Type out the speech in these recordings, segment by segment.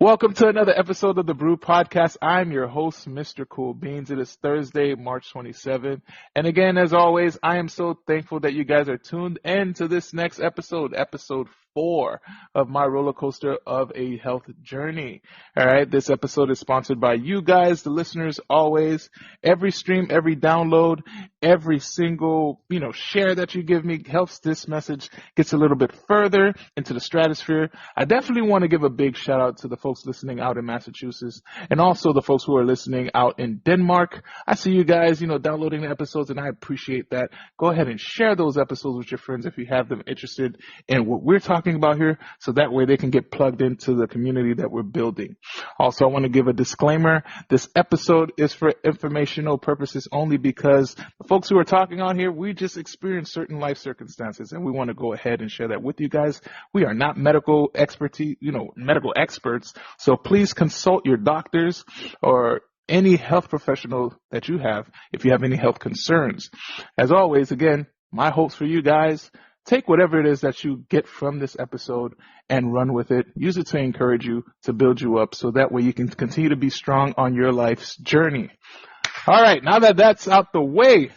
Welcome to another episode of the Brew Podcast. I'm your host, Mr. Cool Beans. It is Thursday, March 27th. And again, as always, I am so thankful that you guys are tuned in to this next episode, episode 4 of my roller coaster of a health journey. All right. This episode is sponsored by you guys, the listeners, always. Every stream, every download, every single, share that you give me helps this message gets a little bit further into the stratosphere. I definitely want to give a big shout out to the folks listening out in Massachusetts and also the folks who are listening out in Denmark. I see you guys, downloading the episodes, and I appreciate that. Go ahead and share those episodes with your friends if you have them interested in what we're talking about here, so that way they can get plugged into the community that we're building. Also, I want to give a disclaimer. This episode is for informational purposes only because the folks who are talking on here, we just experienced certain life circumstances, and we want to go ahead and share that with you guys. We are not medical expertise, medical experts, so please consult your doctors or any health professional that you have if you have any health concerns. As always, again, my hopes for you guys, take whatever it is that you get from this episode and run with it. Use it to encourage you, to build you up, so that way you can continue to be strong on your life's journey. All right, now that that's out the way,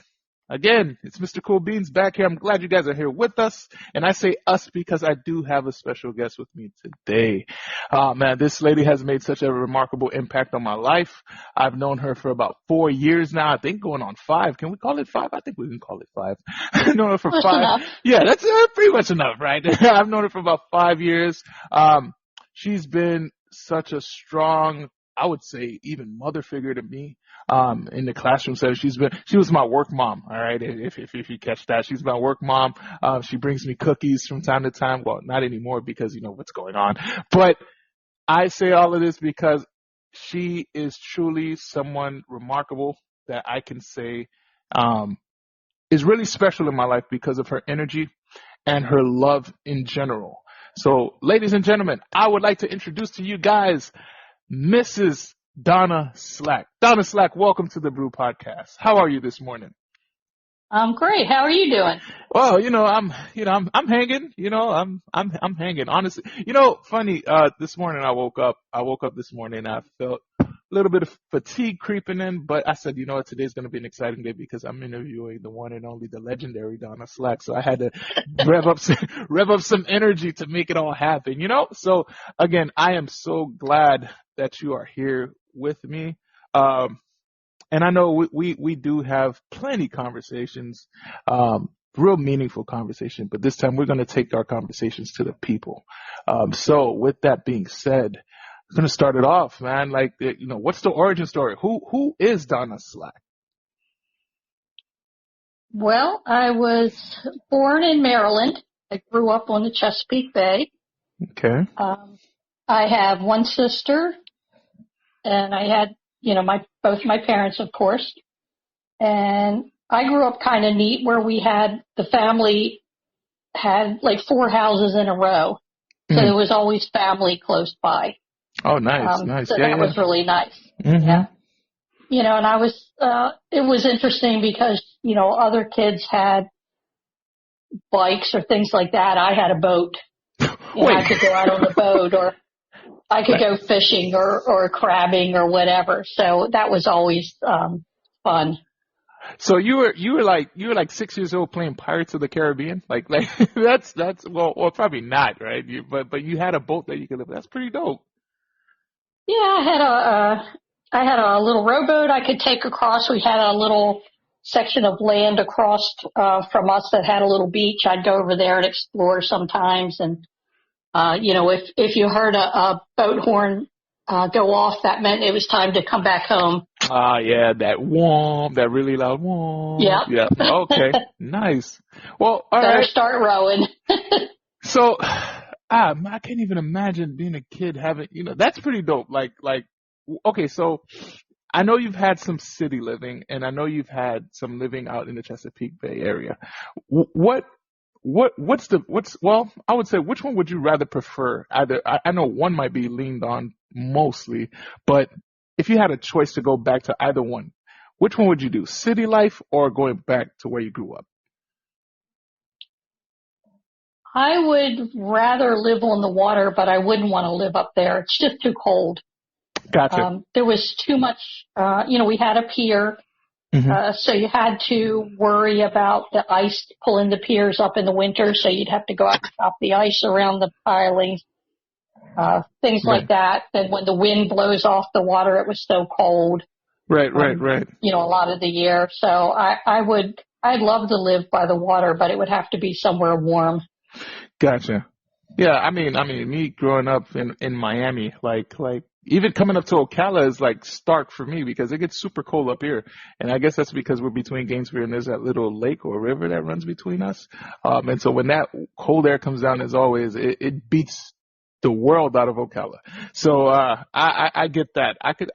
again, it's Mr. Cool Beans back here. I'm glad you guys are here with us. And I say us because I do have a special guest with me today. Man, this lady has made such a remarkable impact on my life. I've known her for about 4 years now. I think going on 5. Can we call it 5? I think we can call it 5. I've known her for Close 5. enough. Yeah, that's pretty much enough, right? I've known her for about 5 years. She's been such a strong, I would say, even mother figure to me. In the classroom setting, she was my work mom. All right. If you catch that, she's my work mom. She brings me cookies from time to time. Well, not anymore because you know what's going on, but I say all of this because she is truly someone remarkable that I can say, is really special in my life because of her energy and her love in general. So ladies and gentlemen, I would like to introduce to you guys Mrs. Donna Slack. Donna Slack, welcome to the Brew Podcast. How are you this morning? I'm great. How are you doing? Well, I'm hanging. I'm hanging. Honestly, funny. This morning I woke up this morning and I felt a little bit of fatigue creeping in, but I said, you know what, today's going to be an exciting day because I'm interviewing the one and only, the legendary Donna Slack. So I had to rev up some energy to make it all happen. So again, I am so glad that you are here with me. And I know we do have plenty conversations, real meaningful conversation, but this time we're going to take our conversations to the people. So with that being said, I'm going to start it off, man. Like, what's the origin story? Who is Donna Slack? Well, I was born in Maryland. I grew up on the Chesapeake Bay. Okay. I have one sister, and I had, both my parents, of course. And I grew up kind of neat where the family had like 4 houses in a row. So there was always family close by. Oh, nice, nice. So yeah, that was really nice. Mm-hmm. Yeah. And it was interesting because, other kids had bikes or things like that. I had a boat. I could go out on the boat, or I could go fishing or crabbing or whatever. So that was always fun. So you were like 6 years old playing Pirates of the Caribbean? Like that's well probably not, right? But you had a boat that you could live. That's pretty dope. Yeah, I had a little rowboat I could take across. We had a little section of land across from us that had a little beach. I'd go over there and explore sometimes. And if you heard a boat horn go off, that meant it was time to come back home. Yeah, that really loud whomp. Yeah. Okay, nice. Well, all Better right. start rowing. So, I can't even imagine being a kid having, that's pretty dope. Like, okay, so I know you've had some city living, and I know you've had some living out in the Chesapeake Bay area. Well, I would say, which one would you rather prefer? Either, I know one might be leaned on mostly, but if you had a choice to go back to either one, which one would you do? City life or going back to where you grew up? I would rather live on the water, but I wouldn't want to live up there. It's just too cold. Gotcha. There was too much, we had a pier, so you had to worry about the ice pulling the piers up in the winter, so you'd have to go out and chop the ice around the pilings, things like that. And when the wind blows off the water, it was so cold. Right. A lot of the year. So I'd love to live by the water, but it would have to be somewhere warm. Gotcha. Yeah, I mean, me growing up in Miami, like even coming up to Ocala is like stark for me because it gets super cold up here. And I guess that's because we're between Gainesville and there's that little lake or river that runs between us. And so when that cold air comes down, as always, it beats the world out of Ocala. So, I get that. I could,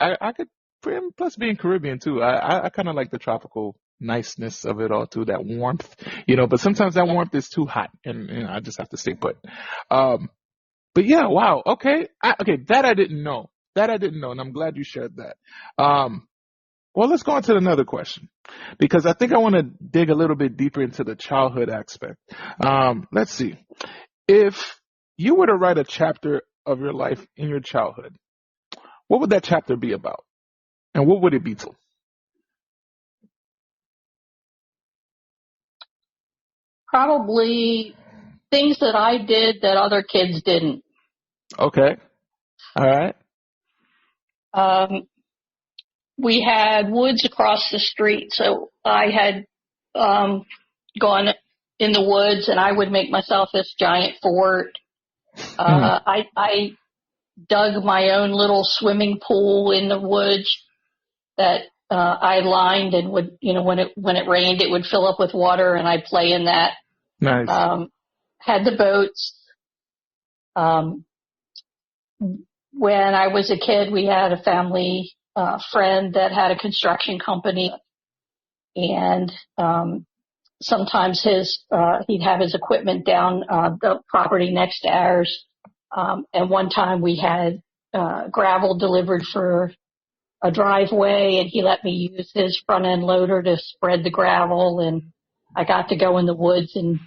plus being Caribbean too, I kind of like the tropical niceness of it all too, that warmth, but sometimes that warmth is too hot and I just have to stay put. But yeah, wow. Okay. That I didn't know. And I'm glad you shared that. Well, let's go on to another question because I think I want to dig a little bit deeper into the childhood aspect. Let's see. If you were to write a chapter of your life in your childhood, what would that chapter be about? And what would it be to? Probably things that I did that other kids didn't. Okay. All right. We had woods across the street, so I had gone in the woods and I would make myself this giant fort. I dug my own little swimming pool in the woods that I lined and would, when it rained, it would fill up with water and I'd play in that. Nice. Had the boats. When I was a kid, we had a family friend that had a construction company, and sometimes he'd have his equipment down the property next to ours. And one time we had gravel delivered for a driveway, and he let me use his front end loader to spread the gravel, and I got to go in the woods and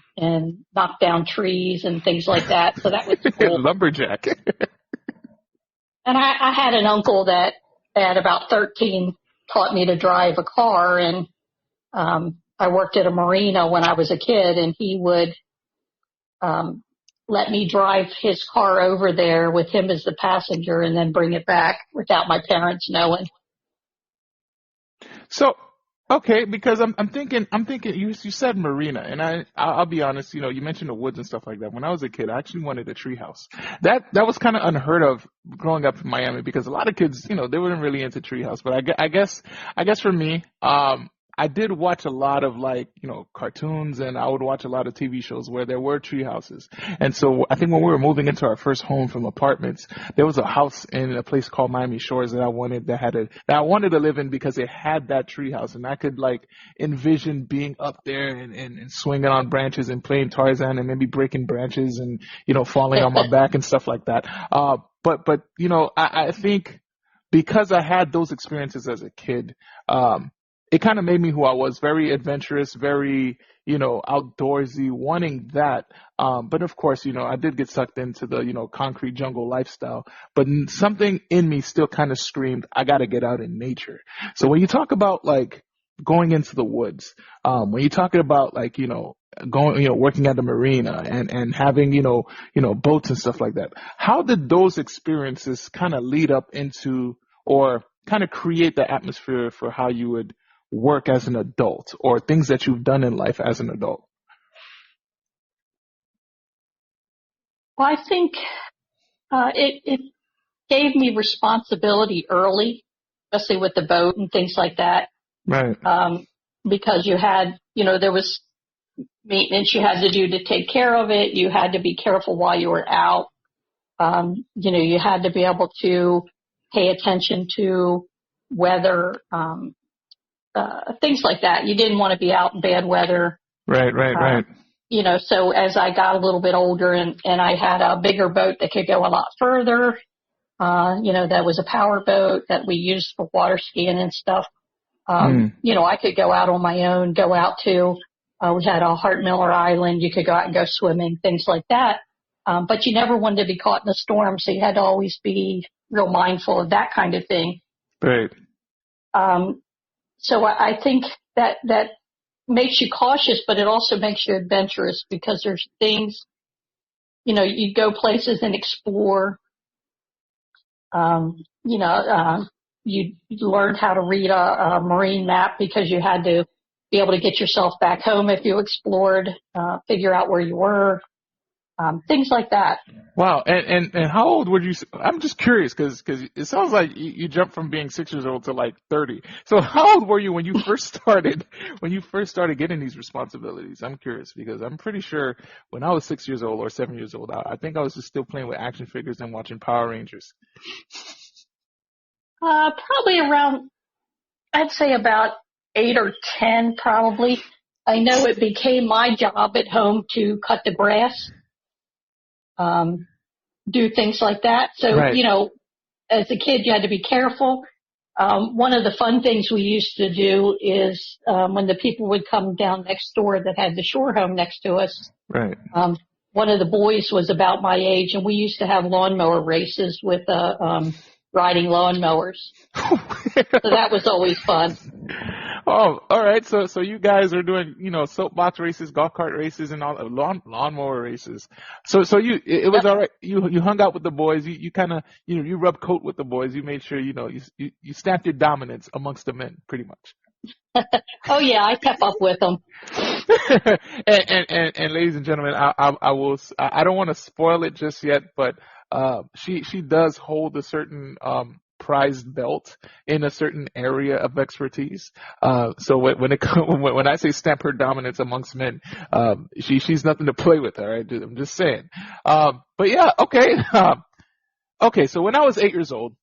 knock down trees and things like that. So that was cool. Lumberjack. And I had an uncle that at about 13 taught me to drive a car, and I worked at a marina when I was a kid, and he would let me drive his car over there with him as the passenger and then bring it back without my parents knowing. So, okay, because I'm thinking you said marina, and I'll be honest, you mentioned the woods and stuff like that. When I was a kid, I actually wanted a tree house. That was kind of unheard of growing up in Miami because a lot of kids, they weren't really into tree house. But I guess for me, I did watch a lot of cartoons, and I would watch a lot of TV shows where there were tree houses. And so I think when we were moving into our first home from apartments, there was a house in a place called Miami Shores that I wanted to live in because it had that tree house, and I could envision being up there and swinging on branches and playing Tarzan and maybe breaking branches and falling on my back and stuff like that. But I think because I had those experiences as a kid, it kind of made me who I was, very adventurous, very, outdoorsy, wanting that. But of course, I did get sucked into the, concrete jungle lifestyle, but something in me still kind of screamed, I got to get out in nature. So when you talk about going into the woods, when you're talking about going, working at the marina and having, boats and stuff like that, how did those experiences kind of lead up into or kind of create the atmosphere for how you would work as an adult or things that you've done in life as an adult? Well, I think it gave me responsibility early, especially with the boat and things like that. Right. Because you had, there was maintenance you had to do to take care of it. You had to be careful while you were out. You had to be able to pay attention to weather, things like that. You didn't want to be out in bad weather. Right. So as I got a little bit older and I had a bigger boat that could go a lot further, that was a power boat that we used for water skiing and stuff. I could go out on my own, go out to We had a Hart Miller Island. You could go out and go swimming, things like that. But you never wanted to be caught in a storm, so you had to always be real mindful of that kind of thing. Right. So I think that makes you cautious, but it also makes you adventurous because there's things, you go places and explore. You learned how to read a marine map because you had to be able to get yourself back home if you explored, figure out where you were, things like that. Wow. And how old were you? I'm just curious because it sounds like you jumped from being 6 years old to like 30. So how old were you when you first started getting these responsibilities? I'm curious because I'm pretty sure when I was 6 years old or 7 years old, I think I was just still playing with action figures and watching Power Rangers. Probably around, I'd say about 8 or 10 probably. I know it became my job at home to cut the grass. Do things like that. So, Right. as a kid, you had to be careful. One of the fun things we used to do is, when the people would come down next door that had the shore home next to us. Right. One of the boys was about my age and we used to have lawnmower races with, riding lawnmowers. So that was always fun. Oh, all right. So you guys are doing, soapbox races, golf cart races, and all lawnmower races. So it was all right. You hung out with the boys. You kind of, you rubbed coat with the boys. You made sure, you stamped your dominance amongst the men, pretty much. Oh yeah, I kept up with them. and ladies and gentlemen, I don't want to spoil it just yet, but she does hold a certain prized belt in a certain area of expertise. So when I say stamp her dominance amongst men, she's nothing to play with. All right, I'm just saying. But yeah, okay, okay. So when I was 8 years old,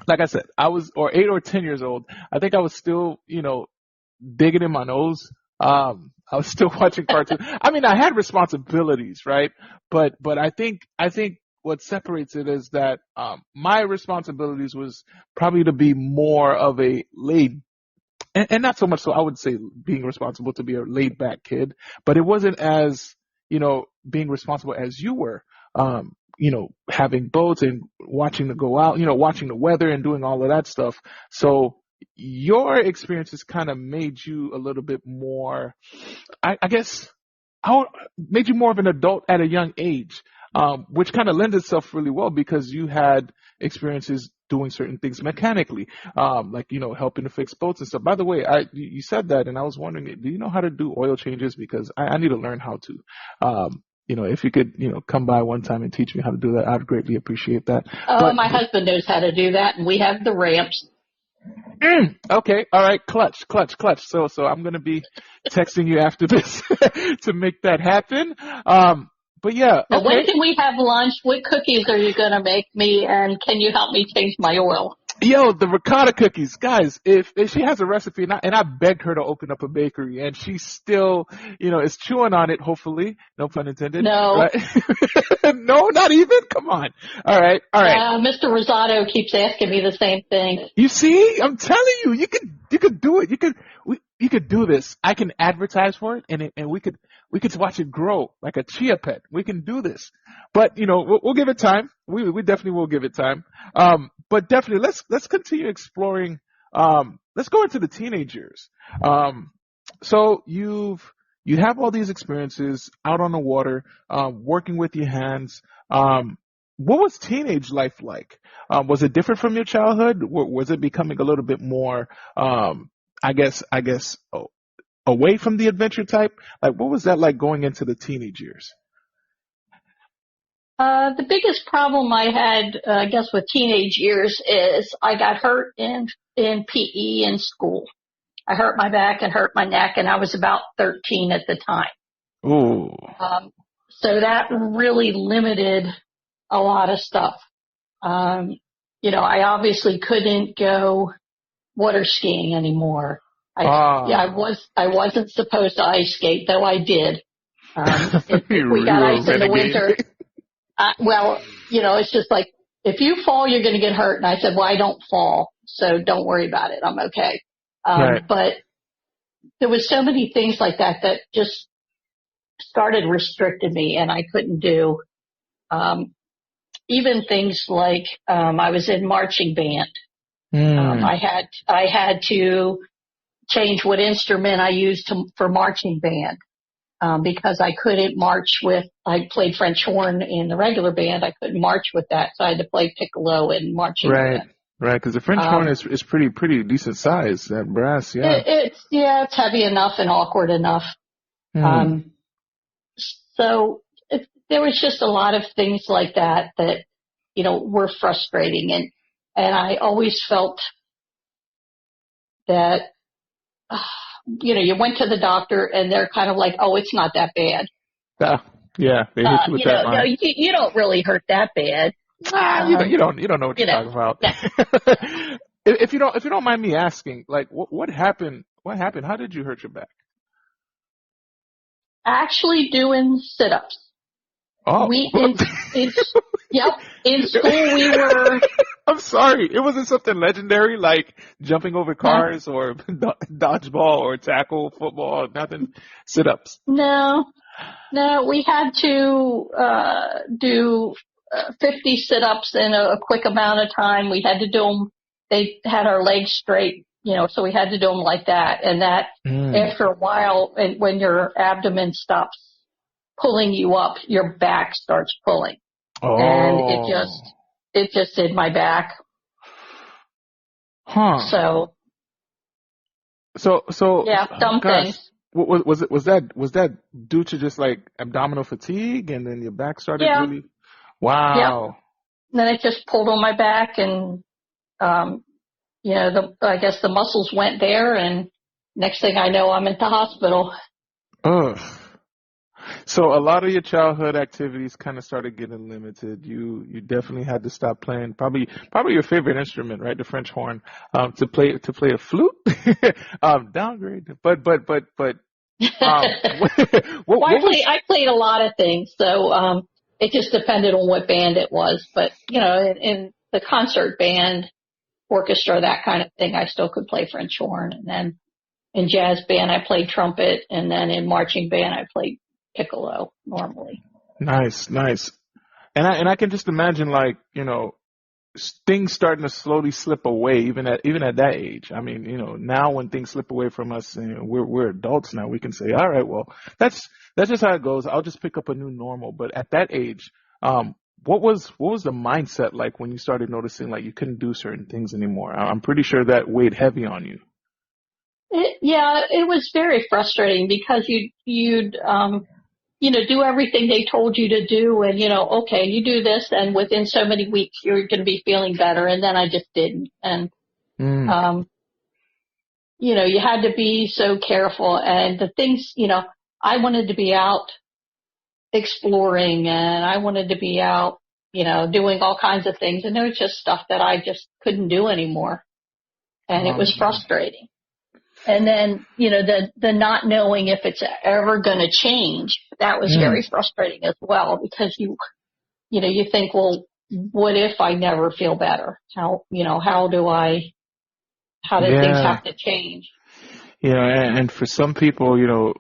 like I said, or 8 or 10 years old, I think I was still, digging in my nose. I was still watching cartoons. I mean, I had responsibilities, right? But I think what separates it is that my responsibilities was probably to be more of a and not so much so I would say being responsible to be a laid back kid, but it wasn't as, being responsible as you were, having boats and watching to go out, watching the weather and doing all of that stuff. So your experiences kind of made you a little bit more, I guess, made you more of an adult at a young age. Which kind of lends itself really well because you had experiences doing certain things mechanically, like, helping to fix boats and stuff. By the way, you said that and I was wondering, do you know how to do oil changes? Because I need to learn how to. If you could, come by one time and teach me how to do that, I'd greatly appreciate that. My husband knows how to do that and we have the ramps. Okay. All right. Clutch. So I'm going to be texting you after this to make that happen. But yeah. Now, okay. when can we have lunch? What cookies are you going to make me? And can you help me change my oil? Yo, the ricotta cookies, guys. If she has a recipe, and I begged her to open up a bakery, and she still, is chewing on it. Hopefully, no pun intended. No, right? No, not even. Come on. All right. Mr. Rosato keeps asking me the same thing. You see, I'm telling you, you could do it. You could do this. I can advertise for it, and we could watch it grow like a chia pet. We can do this, but we'll give it time. We definitely will give it time. But definitely let's continue exploring. Let's go into the teenage years. So you have all these experiences out on the water, working with your hands. What was teenage life like? Was it different from your childhood? Was it becoming a little bit more, I guess, away from the adventure type? Like, what was that like going into the teenage years? The biggest problem I had, I guess, with teenage years is I got hurt in PE in school. I hurt my back and hurt my neck, and I was about 13 at the time. Ooh. So that really limited a lot of stuff. I obviously couldn't go water skiing anymore. I wasn't supposed to ice skate, though I did. If we got ice in the winter. It's just like, if you fall, you're going to get hurt. And I said, well, I don't fall, so don't worry about it. I'm okay. Right. But there was so many things like that that just started restricting me, and I couldn't do. Even things like I was in marching band. I had to change what instrument I used for marching band because I couldn't march with. I played French horn in the regular band. I couldn't march with that, so I had to play piccolo in marching band. Right, because the French horn is pretty decent size. That brass, yeah. It's heavy enough and awkward enough. So there was just a lot of things like that were frustrating, and I always felt that you went to the doctor and they're kind of like, oh, it's not that bad. Yeah, they hit you with that line. No, you don't really hurt that bad. You don't know what you're talking about. If you don't mind me asking, like, what happened? What happened? How did you hurt your back? Actually, doing sit-ups. Oh, in school we were. I'm sorry, it wasn't something legendary like jumping over cars or dodgeball or tackle football. Nothing. Sit-ups. No, we had to do 50 sit-ups in a quick amount of time. We had to do them. They had our legs straight, so we had to do them like that. And that after a while, and when your abdomen stops pulling you up, your back starts pulling. Oh. And it just did my back. Huh. So yeah, dumb things. Was that due to just like abdominal fatigue and then your back started really? Wow. Yep. Then it just pulled on my back and, I guess the muscles went there and next thing I know, I'm at the hospital. Ugh. So a lot of your childhood activities kind of started getting limited. You definitely had to stop playing probably your favorite instrument, right? The French horn, to play a flute. Downgrade. But I played a lot of things. So, it just depended on what band it was. But, in the concert band, orchestra, that kind of thing, I still could play French horn. And then in jazz band, I played trumpet. And then in marching band, I played piccolo normally. Nice. And I can just imagine things starting to slowly slip away even at that age. I mean, now when things slip away from us, we're adults now. We can say, all right, well, that's just how it goes. I'll just pick up a new normal. But at that age, what was the mindset like when you started noticing like you couldn't do certain things anymore? I'm pretty sure that weighed heavy on you. It was very frustrating because you'd do everything they told you to do and, okay, you do this and within so many weeks you're going to be feeling better. And then I just didn't. And, you had to be so careful and the things, I wanted to be out exploring and I wanted to be out, doing all kinds of things. And there was just stuff that I just couldn't do anymore. And it was frustrating. And then, the not knowing if it's ever going to change, that was very frustrating as well because you think, well, what if I never feel better? How do things have to change? And for some people, you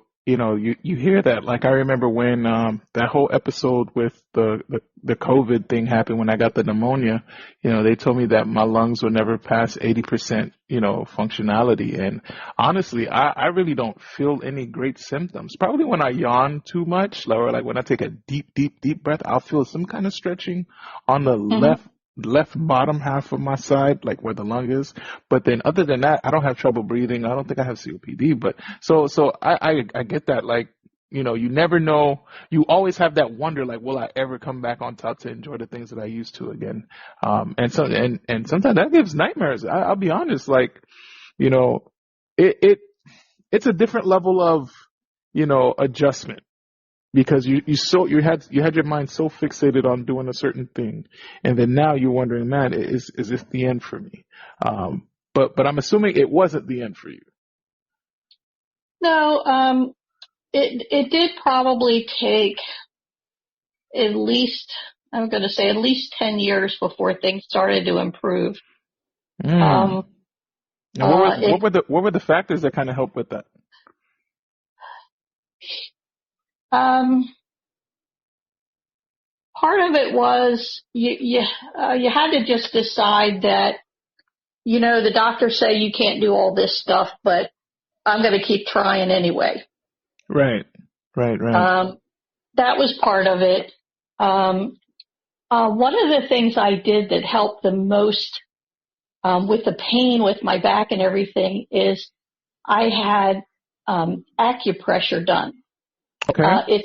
hear that. Like I remember when that whole episode with the COVID thing happened when I got the pneumonia, they told me that my lungs would never pass 80%, functionality. And honestly, I really don't feel any great symptoms. Probably when I yawn too much, or like when I take a deep breath, I'll feel some kind of stretching on the left bottom half of my side, like where the lung is. But then other than that, I don't have trouble breathing. I don't think I have COPD, but so I get that. Like, you never know. You always have that wonder, like, will I ever come back on top to enjoy the things that I used to again? And sometimes that gives nightmares. I'll be honest, like, it's a different level of, adjustment. Because you had your mind so fixated on doing a certain thing, and then now you're wondering, man, is this the end for me? But I'm assuming it wasn't the end for you. No, it did probably take at least 10 years before things started to improve. What were the factors that kind of helped with that? Part of it was you had to just decide that, the doctors say you can't do all this stuff, but I'm going to keep trying anyway. Right. That was part of it. One of the things I did that helped the most with the pain with my back and everything is I had acupressure done. Okay.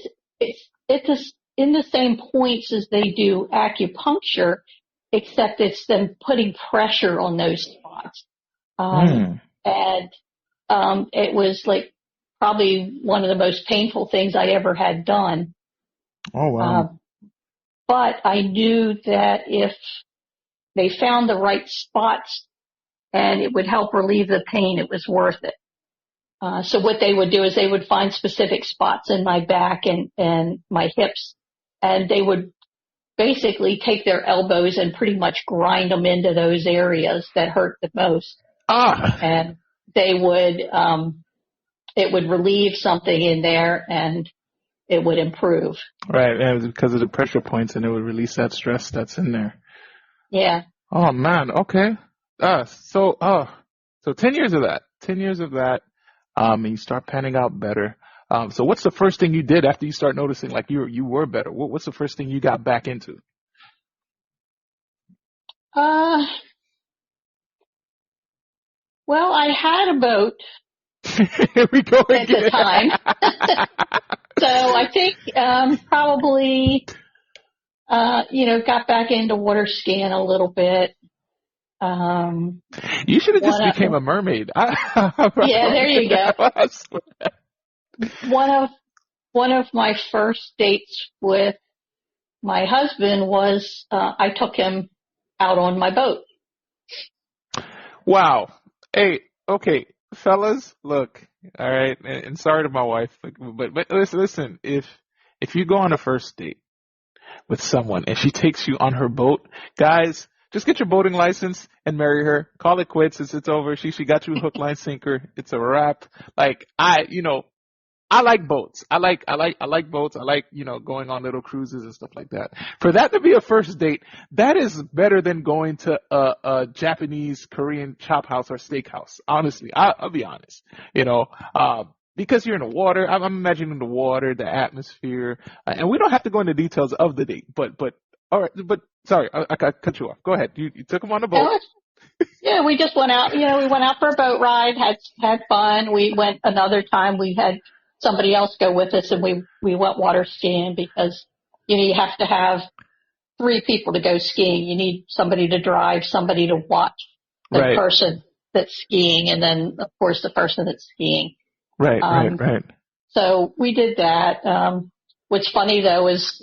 It's in the same points as they do acupuncture, except it's them putting pressure on those spots. And it was like probably one of the most painful things I ever had done. Oh, wow. But I knew that if they found the right spots and it would help relieve the pain, it was worth it. So what they would do is they would find specific spots in my back and my hips, and they would basically take their elbows and pretty much grind them into those areas that hurt the most. And they would, it would relieve something in there and it would improve. Right. And because of the pressure points, and it would release that stress that's in there. Yeah. Oh man. Okay. So 10 years of that, and you start panning out better. So what's the first thing you did after you start noticing like you were better? What's the first thing you got back into? Well, I had a boat. Here we go again. At the time. So I think, probably, got back into water skiing a little bit. You should have just became a mermaid. Yeah, there you go. One of my first dates with my husband was, I took him out on my boat. Wow. Hey, okay, fellas, look, all right, and sorry to my wife, but listen, if you go on a first date with someone and she takes you on her boat, guys, just get your boating license and marry her. Call it quits. It's over. She got you hook, line, sinker. It's a wrap. Like I like boats. I like boats. I like, going on little cruises and stuff like that. For that to be a first date, that is better than going to a Japanese, Korean chop house or steakhouse. Honestly, I'll be honest, because you're in the water. I'm imagining the water, the atmosphere, and we don't have to go into details of the date, but all right, but sorry, I cut you off. Go ahead. You took him on the boat. Yeah, we just went out, we went out for a boat ride, had fun. We went another time. We had somebody else go with us, and we went water skiing because, you have to have 3 people to go skiing. You need somebody to drive, somebody to watch the person that's skiing, and then, of course, the person that's skiing. Right. So we did that. What's funny, though, is,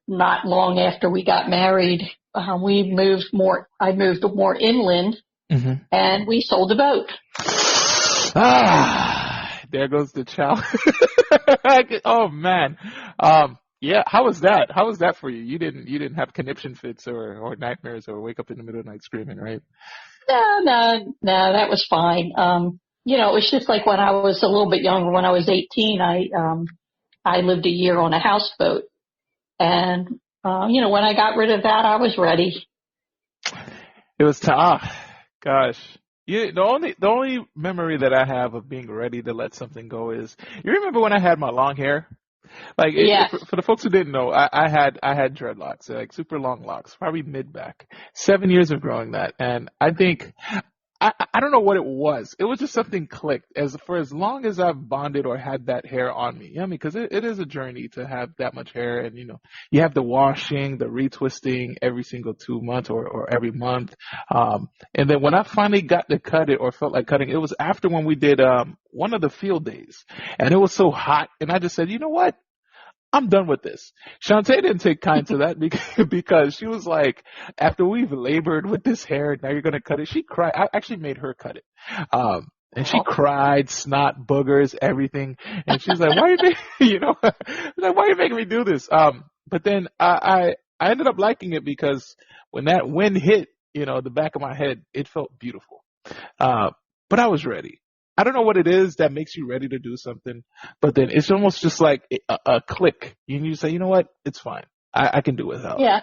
not long after we got married, I moved more inland, and we sold a boat. There goes the child. Oh man. Yeah. How was that? How was that for you? You didn't have conniption fits or nightmares or wake up in the middle of the night screaming, right? No, that was fine. It was just like when I was a little bit younger, when I was 18, I lived a year on a houseboat, and, when I got rid of that, I was ready. It was gosh. The only memory that I have of being ready to let something go is, you remember when I had my long hair? Like, for the folks who didn't know, I had dreadlocks, like super long locks, probably mid back. 7 years of growing that, and I think I don't know what it was. It was just something clicked. For as long as I've bonded or had that hair on me, because it is a journey to have that much hair, and you have the washing, the retwisting every single 2 months or every month. And then when I finally got to cut it or felt like cutting, it was after when we did one of the field days, and it was so hot, and I just said, you know what? I'm done with this. Shantae didn't take kind to that because she was like, after we've labored with this hair, now you're going to cut it. She cried. I actually made her cut it. And she cried, snot, boogers, everything. And she's like, why are you like, why are you making me do this? But then I ended up liking it because when that wind hit, the back of my head, it felt beautiful. But I was ready. I don't know what it is that makes you ready to do something, but then it's almost just like a click. You say, you know what? It's fine. I can do without. Yeah.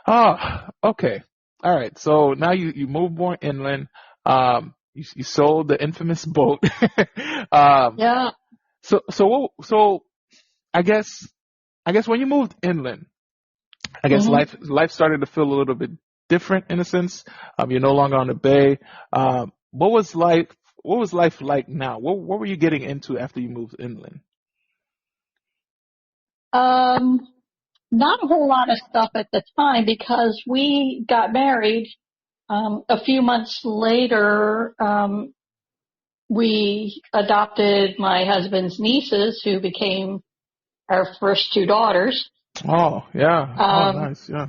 Oh, okay. All right. So now you moved more inland. You sold the infamous boat. Yeah. So I guess when you moved inland, I guess Hmm. life started to feel a little bit different in a sense. You're no longer on the bay. What was life like now? What were you getting into after you moved inland? Um, Not a whole lot of stuff at the time because we got married. A few months later, we adopted my husband's nieces, who became our first two daughters. Oh, yeah. Oh, Um, nice. Yeah.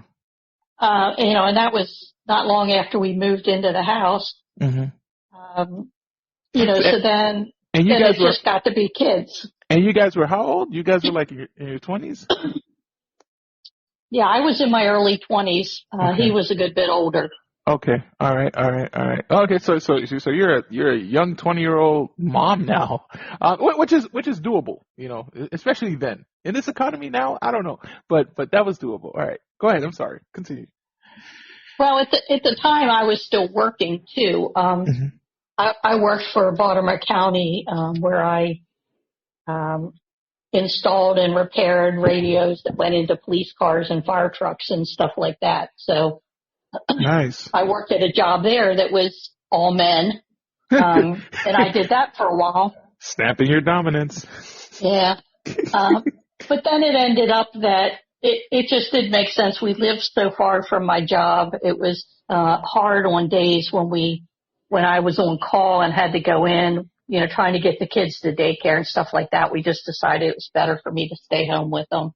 and that was not long after we moved into the house. Hmm. Um, And, so then, and you then guys it were just got to be kids. how old? You guys were like in your 20s? Yeah, I was in my early 20s. He Okay. was a good bit older. Okay. All right. All right. All right. Okay. So you're a young 20-year-old mom now, which is doable, especially then in this economy now. I don't know, but that was doable. All right. Go ahead. I'm sorry. Continue. Well, at the time, I was still working too. Hmm. I worked for Baltimore County, where I um, installed and repaired radios that went into police cars and fire trucks and stuff like that. So Nice. I worked at a job there that was all men, and I did that for a while. Snapping your dominance. Yeah. Uh, but then it ended up that it just didn't make sense. We lived so far from my job. It was hard on days when I was on call and had to go in, trying to get the kids to daycare and stuff like that. We just decided it was better for me to stay home with them.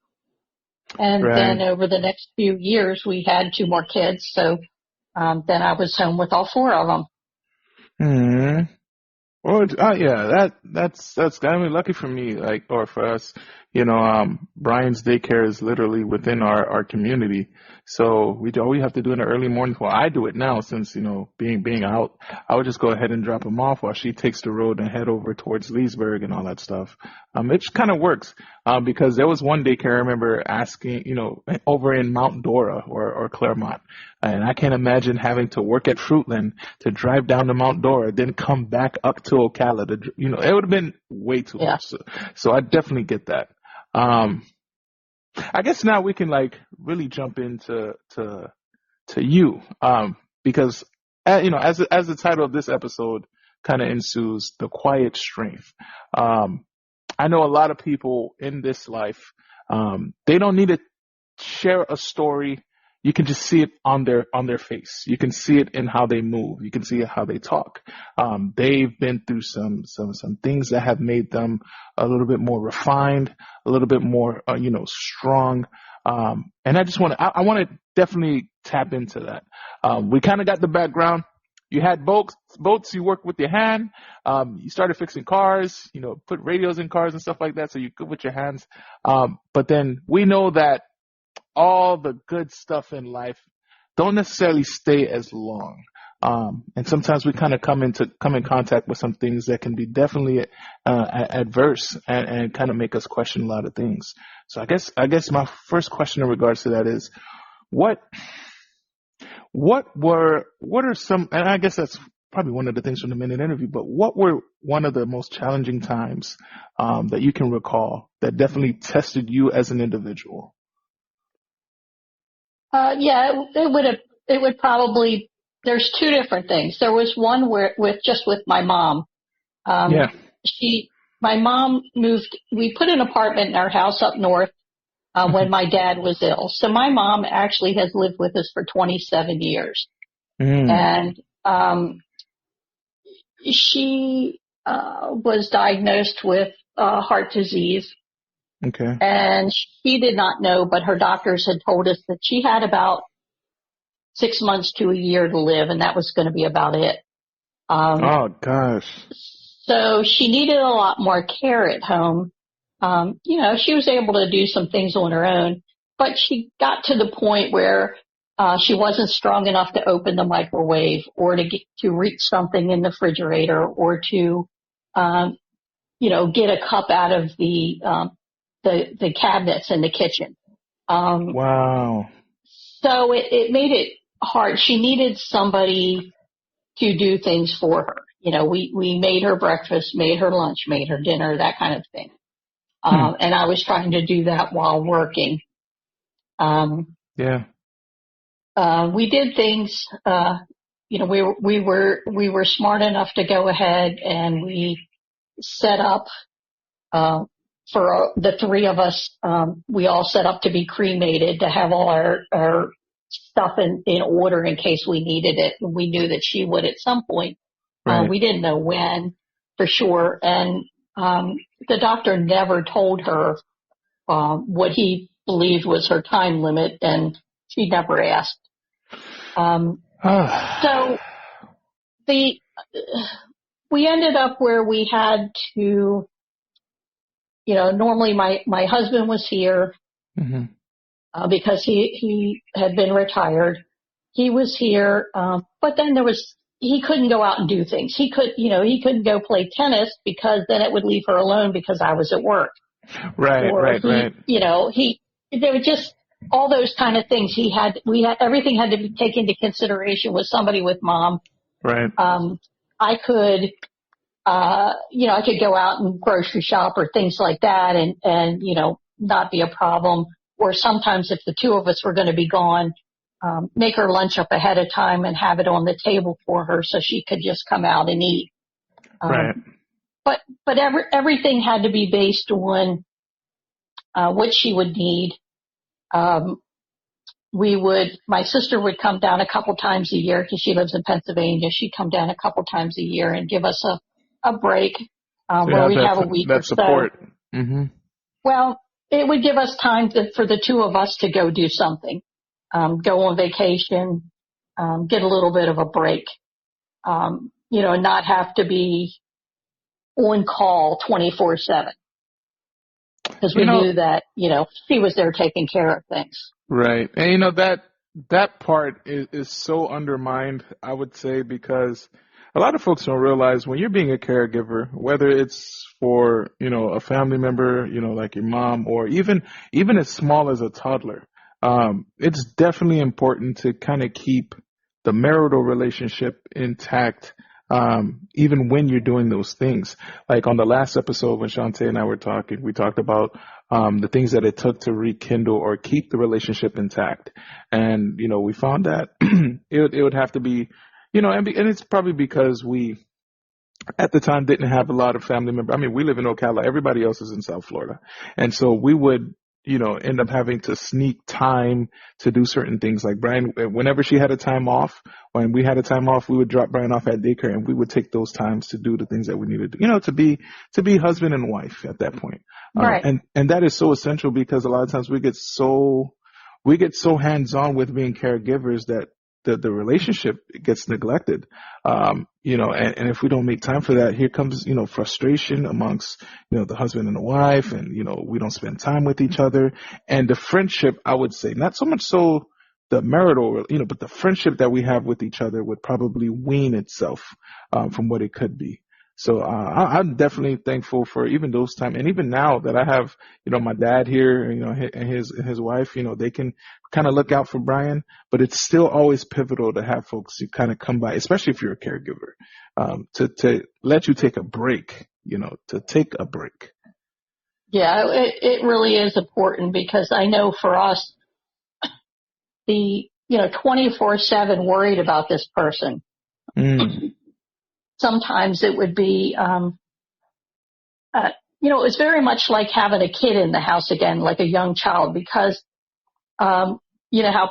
And Right. then over the next few years, we had two more kids. So then I was home with all four of them. Hmm. Well, yeah, that's I mean, lucky for me, like, or for us, Brian's daycare is literally within our community, so we do all we have to do in the early morning. Well, I do it now since being out. I would just go ahead and drop him off while she takes the road and head over towards Leesburg and all that stuff. It just kind of works, because there was one daycare I remember asking, over in Mount Dora or Claremont, and I can't imagine having to work at Fruitland to drive down to Mount Dora, then come back up to Ocala. It would have been way too Yeah. much. So I definitely get that. Um, I guess now we can like really jump into you, because as the title of this episode kind of ensues, the quiet strength. Um, I know a lot of people in this life, they don't need to share a story. You can just see it on their face. You can see it in how they move. You can see it how they talk. They've been through some things that have made them a little bit more refined, a little bit more strong. And I want to definitely tap into that. We kind of got the background. You had boats. You worked with your hand. You started fixing cars. Put radios in cars and stuff like that. So you're good with your hands. But then we know that all the good stuff in life don't necessarily stay as long. And sometimes we kind of come in contact with some things that can be definitely adverse and kind of make us question a lot of things. So I guess my first question in regards to that is, what are some, and I guess that's probably one of the things from the minute interview, but what were one of the most challenging times that you can recall that definitely tested you as an individual? Yeah, it would probably, there's two different things. There was one where with my mom. Yeah. Um, my mom we put an apartment in our house up north, when my dad was ill. So my mom actually has lived with us for 27 years. Mm, And, she, was diagnosed with, heart disease, okay. and she did not know, but her doctors had told us that she had about 6 months to a year to live, and that was going to be about it. Um, Oh gosh. so she needed a lot more care at home. She was able to do some things on her own, but she got to the point where she wasn't strong enough to open the microwave or to reach something in the refrigerator or to get a cup out of the cabinets in the kitchen. Wow. So it made it hard. She needed somebody to do things for her. We made her breakfast, made her lunch, made her dinner, that kind of thing. And I was trying to do that while working. Yeah. We did things, we were smart enough to go ahead and we set up, for the three of us, we all set up to be cremated, to have all our stuff in order in case we needed it. And we knew that she would at some point. Right. We didn't know when for sure. And, the doctor never told her, what he believed was her time limit, and she never asked. So we ended up where we had to, normally my husband was here, because he had been retired. He was here, but then he couldn't go out and do things. He couldn't go play tennis because then it would leave her alone because I was at work. Right. There were just all those kind of things. Everything had to be taken into consideration with somebody with mom. Right. I could go out and grocery shop or things like that and not be a problem. Or sometimes if the two of us were going to be gone, make her lunch up ahead of time and have it on the table for her so she could just come out and eat. Right. But everything had to be based on, what she would need. My sister would come down a couple times a year because she lives in Pennsylvania. She'd come down a couple times a year and give us a break, where we'd have a week or support. So. Mm-hmm. Well, it would give us time for the two of us to go do something, go on vacation, get a little bit of a break, not have to be on call 24/7. Because we knew that, she was there taking care of things. Right. And that part is so undermined, I would say, because a lot of folks don't realize when you're being a caregiver, whether it's for, a family member, like your mom, or even as small as a toddler, it's definitely important to kind of keep the marital relationship intact. Even when you're doing those things, like on the last episode when Shantae and I were talking, we talked about the things that it took to rekindle or keep the relationship intact. And, we found that it would have to be, and it's probably because we at the time didn't have a lot of family members. I mean, we live in Ocala. Everybody else is in South Florida. And so we would, end up having to sneak time to do certain things. Like Brian, whenever she had a time off, when we had a time off, we would drop Brian off at daycare and we would take those times to do the things that we needed to do, to be husband and wife at that point. Right. And that is so essential because a lot of times we get so hands-on with being caregivers that the relationship gets neglected. And if we don't make time for that, here comes, frustration amongst, the husband and the wife, and, we don't spend time with each other. And the friendship, I would say, not so much so the marital, but the friendship that we have with each other would probably wean itself, from what it could be. So, I'm definitely thankful for even those times. And even now that I have, my dad here, and his wife, they can kind of look out for Brian, but it's still always pivotal to have folks who kind of come by, especially if you're a caregiver, to let you take a break, to take a break. Yeah, it really is important because I know for us, the, 24/7 worried about this person. Sometimes it would be, it was very much like having a kid in the house again, like a young child, because, how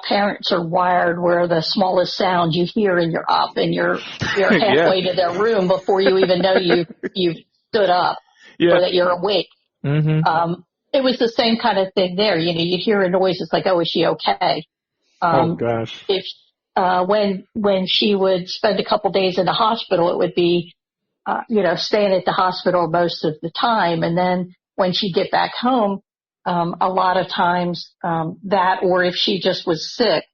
parents are wired where the smallest sound you hear and you're up and you're halfway to their room before you even know you've stood up or that you're awake. Mm-hmm. It was the same kind of thing there. You hear a noise. It's like, oh, is she okay? Oh gosh. If, when she would spend a couple days in the hospital, it would be, staying at the hospital most of the time. And then when she'd get back home, a lot of times, or if she just was sick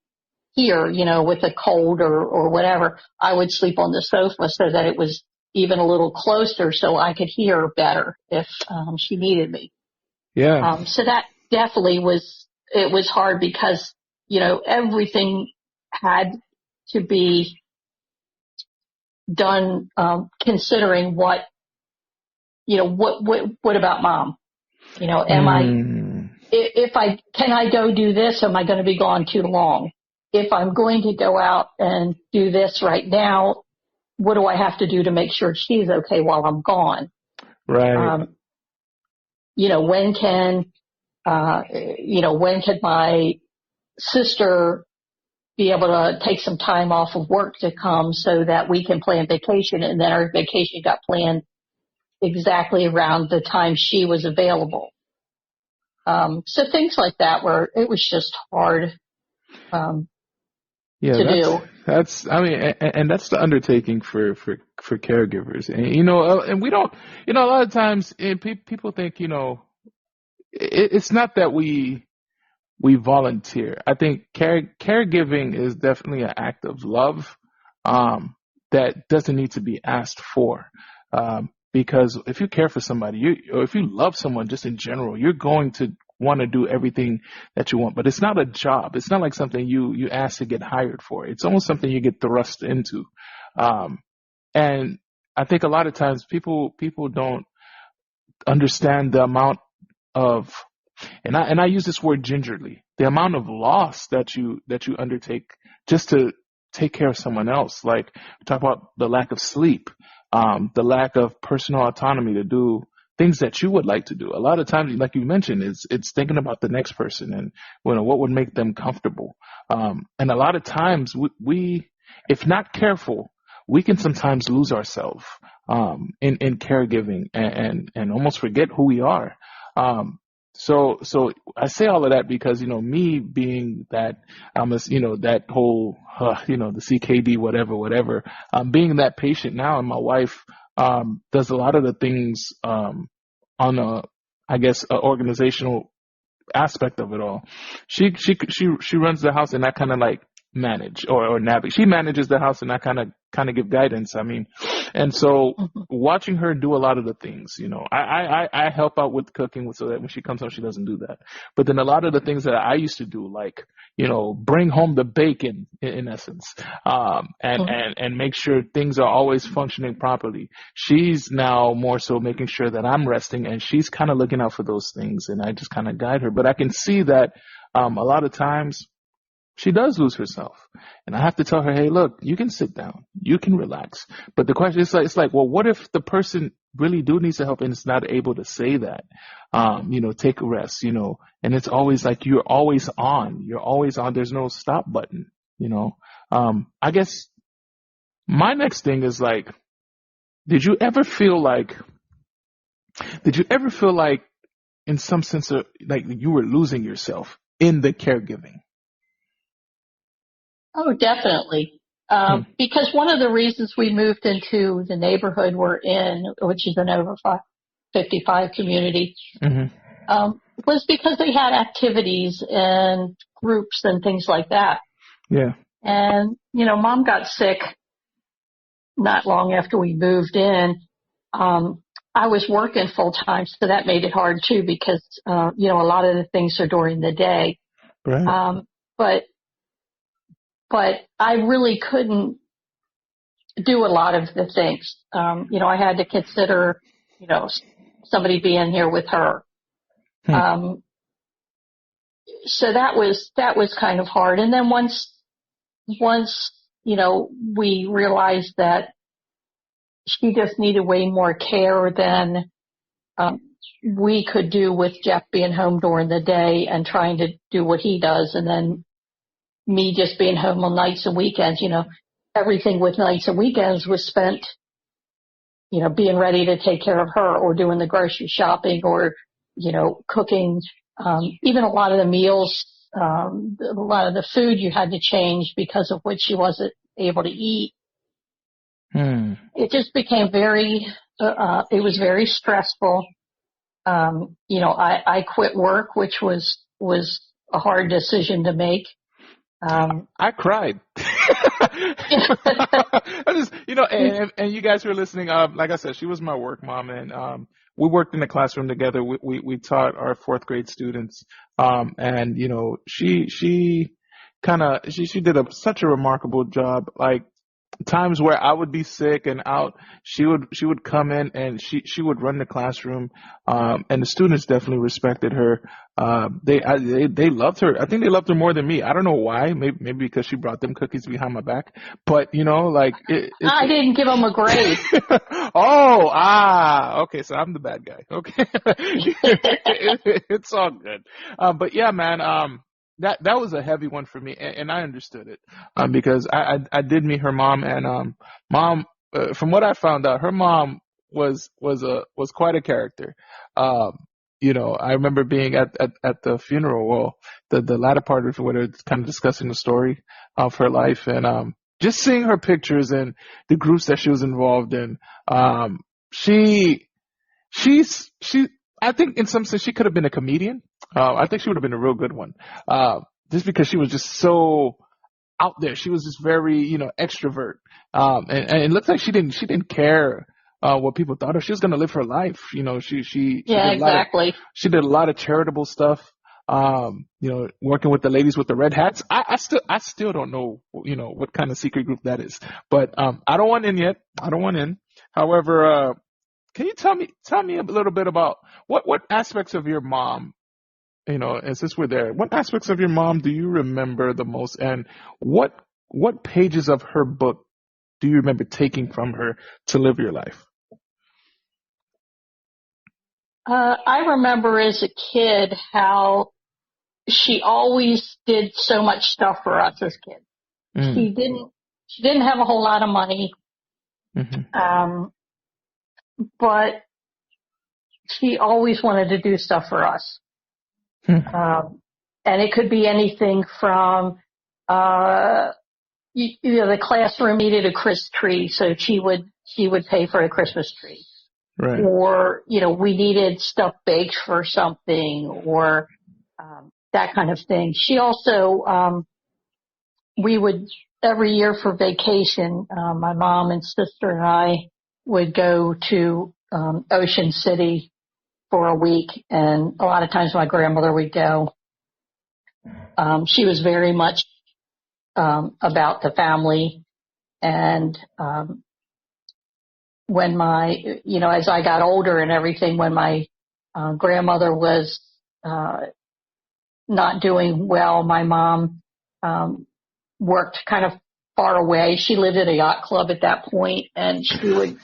here, with a cold or whatever, I would sleep on the sofa so that it was even a little closer so I could hear her better if she needed me. Yeah. So that definitely it was hard because, everything had to be done, considering what about mom? Mm. Can I go do this? Am I going to be gone too long? If I'm going to go out and do this right now, what do I have to do to make sure she's okay while I'm gone? Right. When can my sister be able to take some time off of work to come so that we can plan vacation? And then our vacation got planned exactly around the time she was available. So things like that where it was just hard, Yeah, to do. I mean, and that's the undertaking for caregivers. And, and we don't, a lot of times people think, it's not that we volunteer. I think caregiving is definitely an act of love, that doesn't need to be asked for. Because if you care for somebody, or if you love someone just in general, you're going to want to do everything that you want. But it's not a job. It's not like something you ask to get hired for. It's almost something you get thrust into. And I think a lot of times people don't understand the amount of, and I use this word gingerly, the amount of loss that you undertake just to take care of someone else. Like, we talk about the lack of sleep, the lack of personal autonomy to do things that you would like to do. A lot of times, like you mentioned, it's thinking about the next person and what would make them comfortable. And a lot of times we, if not careful, we can sometimes lose ourselves in caregiving and almost forget who we are. So I say all of that because, me being that, that whole, the CKD, whatever, being that patient now, and my wife, does a lot of the things, on I guess, a organizational aspect of it all. She runs the house, and I kind of like manage or navigate. She manages the house, and I kind of give guidance. I mean, and so watching her do a lot of the things, I help out with cooking so that when she comes home, she doesn't do that. But then a lot of the things that I used to do, like, bring home the bacon in essence, and make sure things are always functioning properly. She's now more so making sure that I'm resting, and she's kind of looking out for those things, and I just kind of guide her. But I can see that, a lot of times, she does lose herself, and I have to tell her, hey, look, you can sit down, you can relax. But the question is, it's like, well, what if the person really needs help and is not able to say that? Take a rest, and it's always like you're always on. There's no stop button, I guess my next thing is like, did you ever feel like in some sense of like you were losing yourself in the caregiving? Oh, definitely. Because one of the reasons we moved into the neighborhood we're in, which is an over 55 community, was because they had activities and groups and things like that. Yeah. And, mom got sick not long after we moved in. I was working full time, so that made it hard too because, a lot of the things are during the day. Right. But I really couldn't do a lot of the things. I had to consider, somebody being here with her. So that was kind of hard. And then once, we realized that she just needed way more care than, we could do with Jeff being home during the day and trying to do what he does. And then me just being home on nights and weekends, everything with nights and weekends was spent, being ready to take care of her or doing the grocery shopping or, cooking. Even a lot of the meals, a lot of the food you had to change because of what she wasn't able to eat. It just became it was very stressful. I quit work, which was a hard decision to make. I cried. I just, and you guys who are listening, like I said, she was my work mom, and we worked in the classroom together. We taught our fourth grade students, and she did such a remarkable job. Like times where I would be sick and out, she would come in and she would run the classroom, and the students definitely respected her. They loved her. I think they loved her more than me. I don't know why. Maybe because she brought them cookies behind my back. But I didn't give them a grade. Okay. So I'm the bad guy. Okay, it's all good. But yeah, man. That was a heavy one for me, and I understood it, because I did meet her mom, and mom, from what I found out, her mom was quite a character. I remember being at the funeral, well, the latter part of it, where it's kind of discussing the story of her life, and just seeing her pictures and the groups that she was involved in. She I think in some sense she could have been a comedian. I think she would have been a real good one. Just because she was just so out there. She was just very, extrovert. And it looks like she didn't care what people thought of. She was going to live her life. She Yeah, exactly. She did a lot of charitable stuff. Working with the ladies with the red hats. I still don't know, what kind of secret group that is. But I don't want in yet. I don't want in. However, can you tell me a little bit about what aspects of your mom, and since we're there, what aspects of your mom do you remember the most, and what pages of her book do you remember taking from her to live your life? I remember as a kid how she always did so much stuff for us as kids. Mm. She didn't have a whole lot of money. Mm-hmm. But she always wanted to do stuff for us. And it could be anything from, the classroom needed a Christmas tree, so she would pay for a Christmas tree. Right. Or, we needed stuffed baked for something, or, that kind of thing. She also, we would, every year for vacation, my mom and sister and I would go to, Ocean City for a week, and a lot of times my grandmother would go. She was very much about the family, and when as I got older and everything, when my grandmother was not doing well, my mom worked kind of far away. She lived at a yacht club at that point, and she would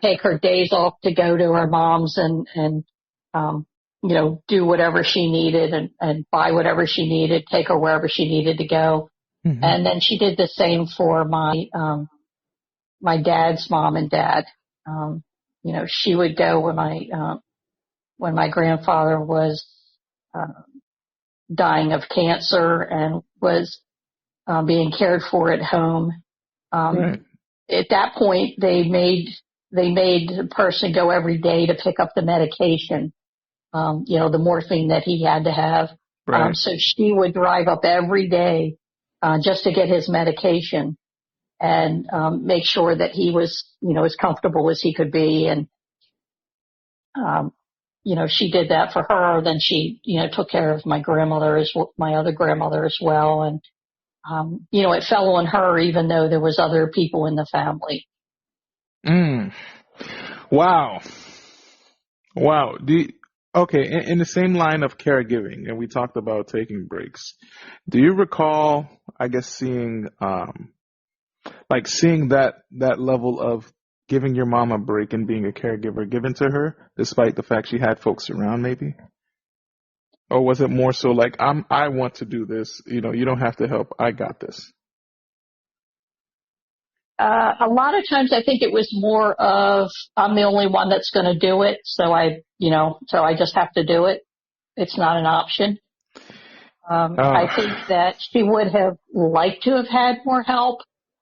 take her days off to go to her mom's and do whatever she needed and buy whatever she needed, take her wherever she needed to go. Mm-hmm. And then she did the same for my dad's mom and dad. She would go when my grandfather was dying of cancer and was being cared for at home. Right. At that point, they made the person go every day to pick up the medication, the morphine that he had to have. Right. So she would drive up every day just to get his medication and make sure that he was, as comfortable as he could be. And, she did that for her. Then she, took care of my other grandmother as well. And, it fell on her, even though there was other people in the family. Wow. Okay. In the same line of caregiving, and we talked about taking breaks. Do you recall, I guess, seeing that level of giving your mom a break and being a caregiver given to her, despite the fact she had folks around, maybe? Or was it more so like, I want to do this, you don't have to help, I got this? A lot of times I think it was more of, I'm the only one that's going to do it. So I just have to do it. It's not an option. I think that she would have liked to have had more help.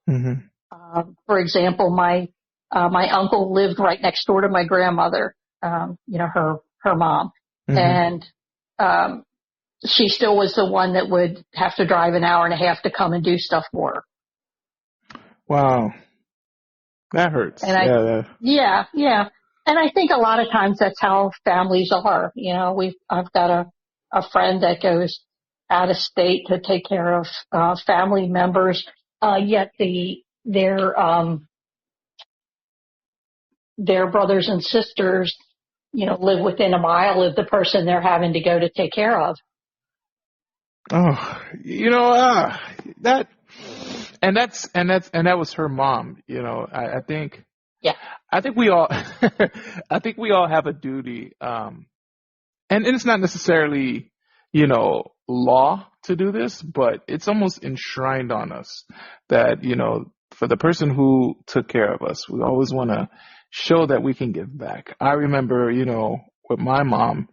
Mm-hmm. For example, my uncle lived right next door to my grandmother, her mom. Mm-hmm. And, she still was the one that would have to drive an hour and a half to come and do stuff for her. Wow. That hurts. And yeah. And I think a lot of times that's how families are. You know, I've got a friend that goes out of state to take care of family members, yet their brothers and sisters, you know, live within a mile of the person they're having to go to take care of. Oh, you know, that was her mom. You know, I think. Yeah. I think we all, I think we all have a duty, and it's not necessarily, you know, law to do this, but it's almost enshrined on us that, you know, for the person who took care of us, we always want to show that we can give back. I remember, you know, with my mom,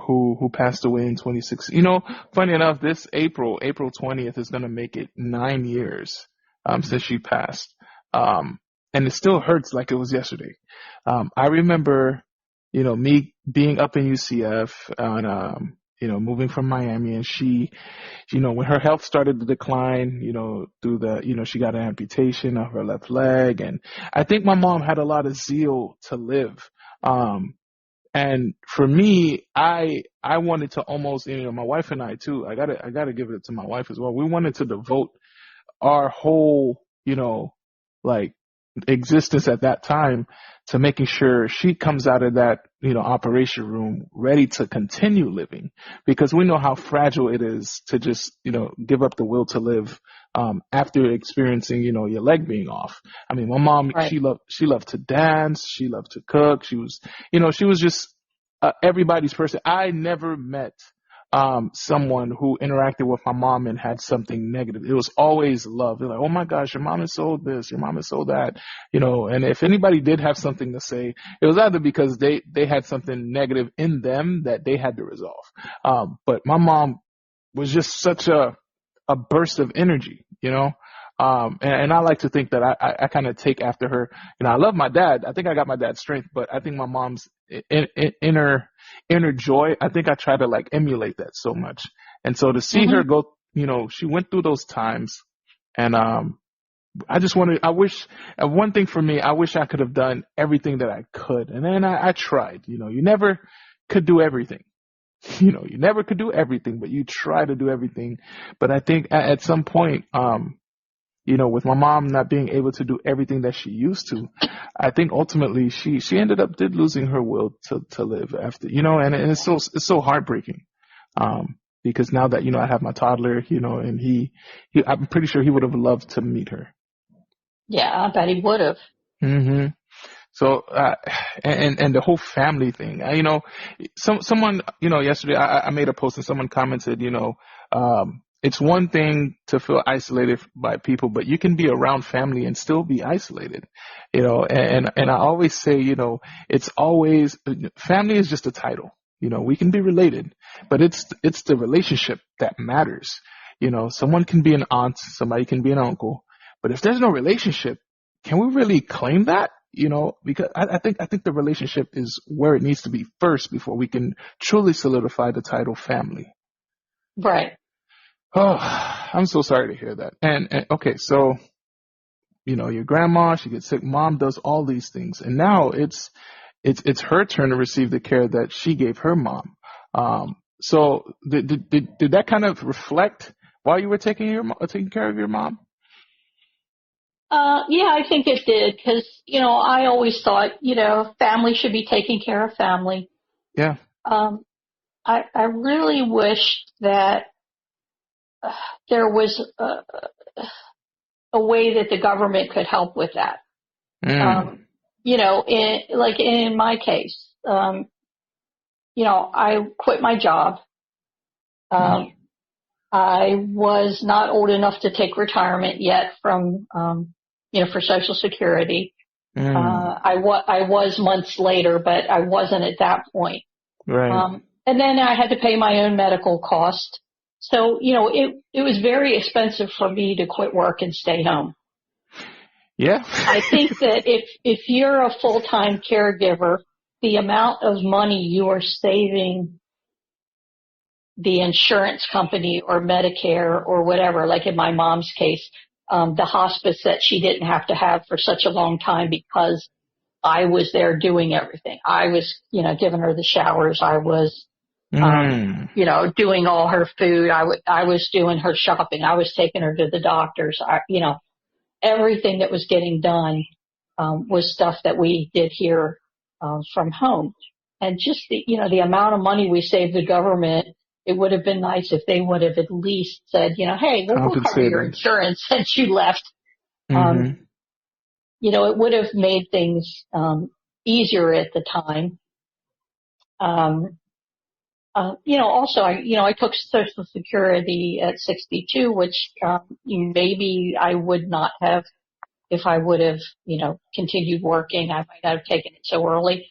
who passed away in 2016. You know, funny enough, this April 20th is going to make it 9 years, since she passed. And it still hurts like it was yesterday. I remember, you know, me being up in UCF and, you know, moving from Miami, and she, you know, when her health started to decline, you know, she got an amputation of her left leg. And I think my mom had a lot of zeal to live. And for me, I wanted to almost, you know, my wife and I too, I gotta give it to my wife as well. We wanted to devote our whole, you know, like, existence at that time to making sure she comes out of that, you know, operation room ready to continue living, because we know how fragile it is to just, you know, give up the will to live after experiencing, you know, your leg being off. I mean, my mom, right. she loved to dance, she loved to cook, she was just everybody's person. I never met someone who interacted with my mom and had something negative. It was always love. They're like, oh my gosh, your mom is so this, your mom is so that, you know, and if anybody did have something to say, it was either because they had something negative in them that they had to resolve. But my mom was just such a burst of energy, you know. And I like to think that I kind of take after her. You know, I love my dad. I think I got my dad's strength, but I think my mom's inner joy, I think I try to like emulate that so much. And so to see her go, you know, she went through those times, and one thing for me, I wish I could have done everything that I could. And then I tried. You know, you never could do everything. You know, you never could do everything, but you try to do everything. But I think at some point, you know, with my mom not being able to do everything that she used to, I think ultimately she ended up losing her will to live after, you know, and it's so heartbreaking. Because now that, you know, I have my toddler, you know, and he I'm pretty sure he would have loved to meet her. Yeah, I bet he would have. Mm-hmm. So, and the whole family thing, you know, someone, you know, yesterday I made a post and someone commented, you know, it's one thing to feel isolated by people, but you can be around family and still be isolated, you know, and I always say, you know, it's always, family is just a title, you know, we can be related, but it's the relationship that matters. You know, someone can be an aunt, somebody can be an uncle, but if there's no relationship, can we really claim that? You know, because I think the relationship is where it needs to be first before we can truly solidify the title family. Right. Oh, I'm so sorry to hear that. And okay, so, you know, your grandma, she gets sick, mom does all these things, and now it's her turn to receive the care that she gave her mom. So did that kind of reflect while you were taking care of your mom? Yeah, I think it did, because, you know, I always thought, you know, family should be taking care of family. Yeah. I really wish that there was a way that the government could help with that. You know, in my case, you know, I quit my job. I was not old enough to take retirement yet from, you know, for Social Security. I was months later, but I wasn't at that point. Right. And then I had to pay my own medical cost. So, you know, it was very expensive for me to quit work and stay home. Yeah. I think that if you're a full-time caregiver, the amount of money you are saving the insurance company or Medicare or whatever, like in my mom's case, the hospice that she didn't have to have for such a long time because I was there doing everything. I was, giving her the showers. I was, doing all her food. I was doing her shopping. I was taking her to the doctors. Everything that was getting done, was stuff that we did here, from home. And just the amount of money we saved the government, it would have been nice if they would have at least said, hey, we'll cover your insurance since you left. It would have made things easier at the time. Also, I took Social Security at 62, which maybe I would not have if I would have, continued working. I might not have taken it so early.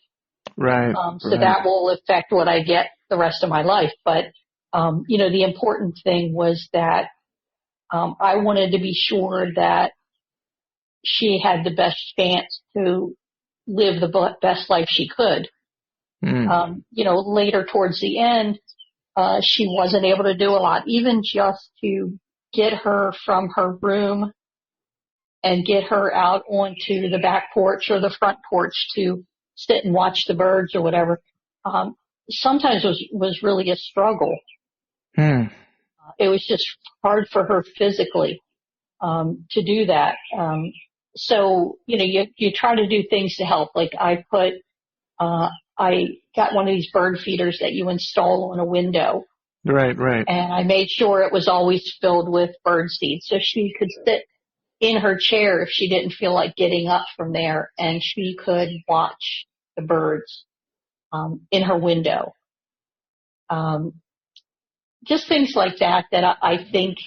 Right. So that will affect what I get the rest of my life. But, the important thing was that I wanted to be sure that she had the best chance to live the best life she could. Later towards the end, she wasn't able to do a lot, even just to get her from her room and get her out onto the back porch or the front porch to sit and watch the birds or whatever. Sometimes was really a struggle. It was just hard for her physically, to do that. So, you try to do things to help. Like I got one of these bird feeders that you install on a window. Right. And I made sure it was always filled with bird seed so she could sit in her chair if she didn't feel like getting up from there, and she could watch the birds, in her window. Just things like that I think,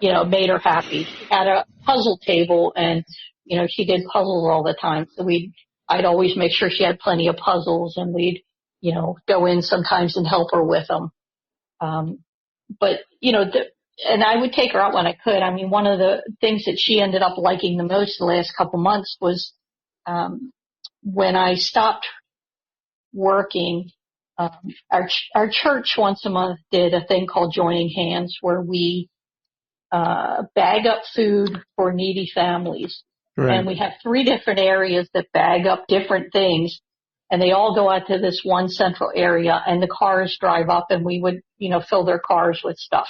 made her happy. She had a puzzle table and, she did puzzles all the time. So I'd always make sure she had plenty of puzzles, and we'd, go in sometimes and help her with them. But, and I would take her out when I could. I mean, one of the things that she ended up liking the most the last couple months was, when I stopped working, our church once a month did a thing called Joining Hands, where we, bag up food for needy families. Right. And we have 3 different areas that bag up different things, and they all go out to this one central area, and the cars drive up, and we would, fill their cars with stuff.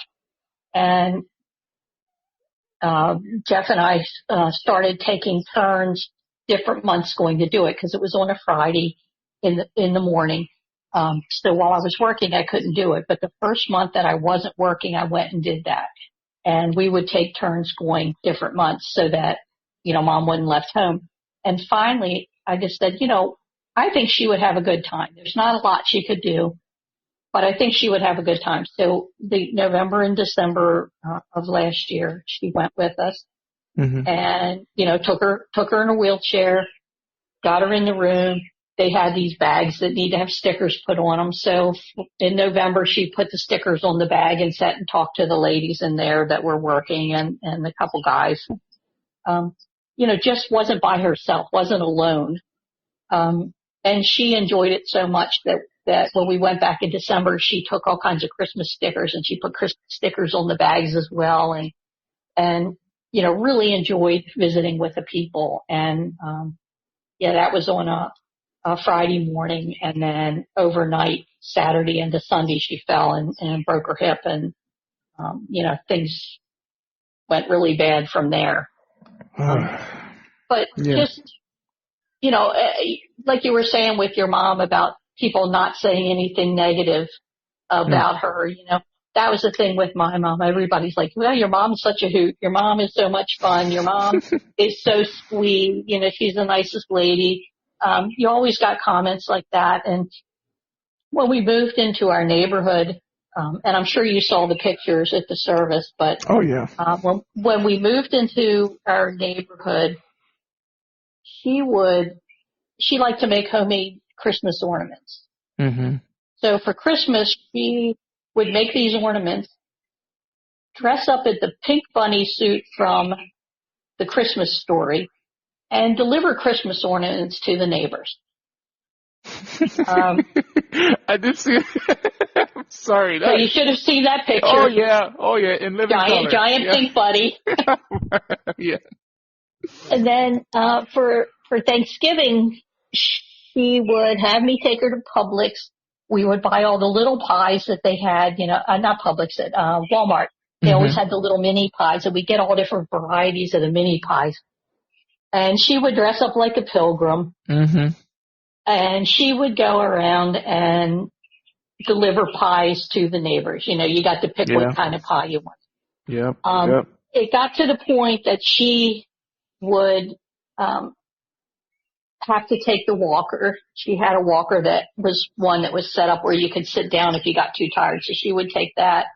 And Jeff and I started taking turns different months going to do it, because it was on a Friday in the morning. So while I was working, I couldn't do it. But the first month that I wasn't working, I went and did that. And we would take turns going different months so that, Mom wasn't left home. And finally, I just said, I think she would have a good time. There's not a lot she could do, but I think she would have a good time. So the November and December of last year, she went with us, and, took her in a wheelchair, got her in the room. They had these bags that need to have stickers put on them. So in November, she put the stickers on the bag and sat and talked to the ladies in there that were working, and the couple guys, just wasn't by herself, wasn't alone. And she enjoyed it so much that when we went back in December, she took all kinds of Christmas stickers, and she put Christmas stickers on the bags as well. And really enjoyed visiting with the people. And, that was on a Friday morning, and then overnight, Saturday into Sunday, she fell and broke her hip, and, things went really bad from there. But just, like you were saying with your mom about people not saying anything negative about her, that was the thing with my mom. Everybody's like, well, your mom's such a hoot. Your mom is so much fun. Your mom is so sweet. She's the nicest lady. You always got comments like that. And when we moved into our neighborhood, and I'm sure you saw the pictures at the service, but oh yeah, when we moved into our neighborhood, she liked to make homemade Christmas ornaments. So for Christmas, she would make these ornaments, dress up in the pink bunny suit from the Christmas Story, and deliver Christmas ornaments to the neighbors. I did see Sorry. So you should have seen that Oh picture. yeah. Oh yeah. In living color. Giant Yeah. pink buddy. Yeah. And then, for Thanksgiving, she would have me take her to Publix. We would buy all the little pies that they had, not Publix, at Walmart. They always had the little mini pies, and we get all different varieties of the mini pies. And she would dress up like a pilgrim, and she would go around and deliver pies to the neighbors. You got to pick what kind of pie you want. Yep. It got to the point that she would have to take the walker. She had a walker that was one that was set up where you could sit down if you got too tired. So she would take that,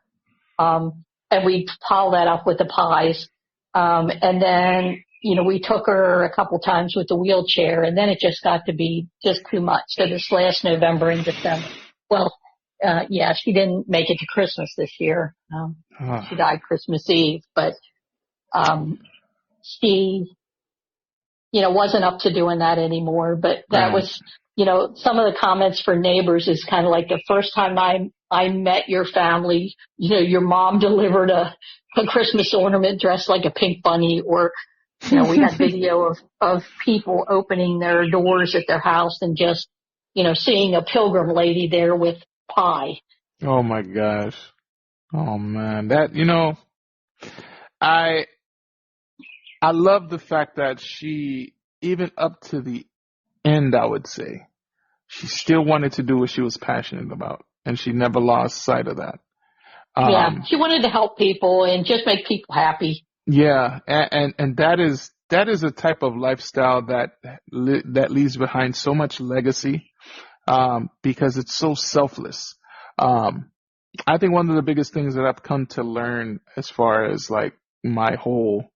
and we'd pile that up with the pies. And then, we took her a couple times with the wheelchair, and then it just got to be just too much. So this last November and December, she didn't make it to Christmas this year. She died Christmas Eve, but she wasn't up to doing that anymore. But that was, some of the comments for neighbors is kind of like the first time I met your family, your mom delivered a Christmas ornament dressed like a pink bunny, or, we got video of people opening their doors at their house and just, seeing a pilgrim lady there with pie. Oh my gosh. Oh man. That, I love the fact that she, even up to the end, I would say, she still wanted to do what she was passionate about, and she never lost sight of that. She wanted to help people and just make people happy. Yeah, and that is a type of lifestyle that leaves behind so much legacy, because it's so selfless. I think one of the biggest things that I've come to learn as far as like my whole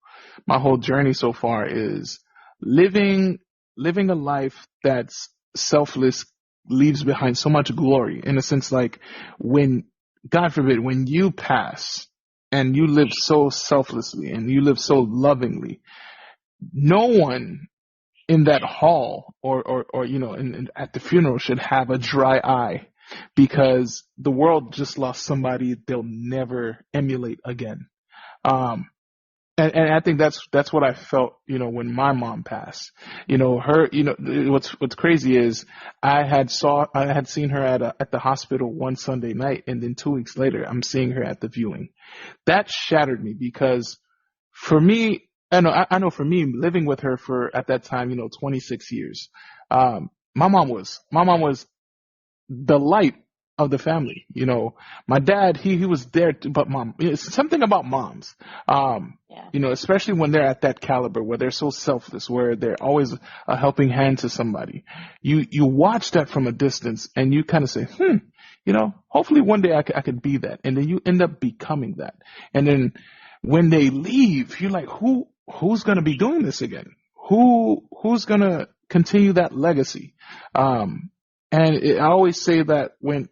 journey so far is living a life that's selfless leaves behind so much glory, in a sense, like when, God forbid, when you pass and you live so selflessly and you live so lovingly, no one in that hall or at the funeral should have a dry eye, because the world just lost somebody they'll never emulate again. And I think that's what I felt, when my mom passed. Her, what's crazy is I had seen her at the hospital one Sunday night, and then 2 weeks later I'm seeing her at the viewing. That shattered me, because for me, I know for me, living with her for, at that time, 26 years, my mom was the light of the family. My dad, he was there too, but mom, it's something about moms, especially when they're at that caliber, where they're so selfless, where they're always a helping hand to somebody. You watch that from a distance, and you kind of say, hopefully one day I could be that. And then you end up becoming that. And then when they leave, you're like, who's going to be doing this again? Who's going to continue that legacy? And I always say that when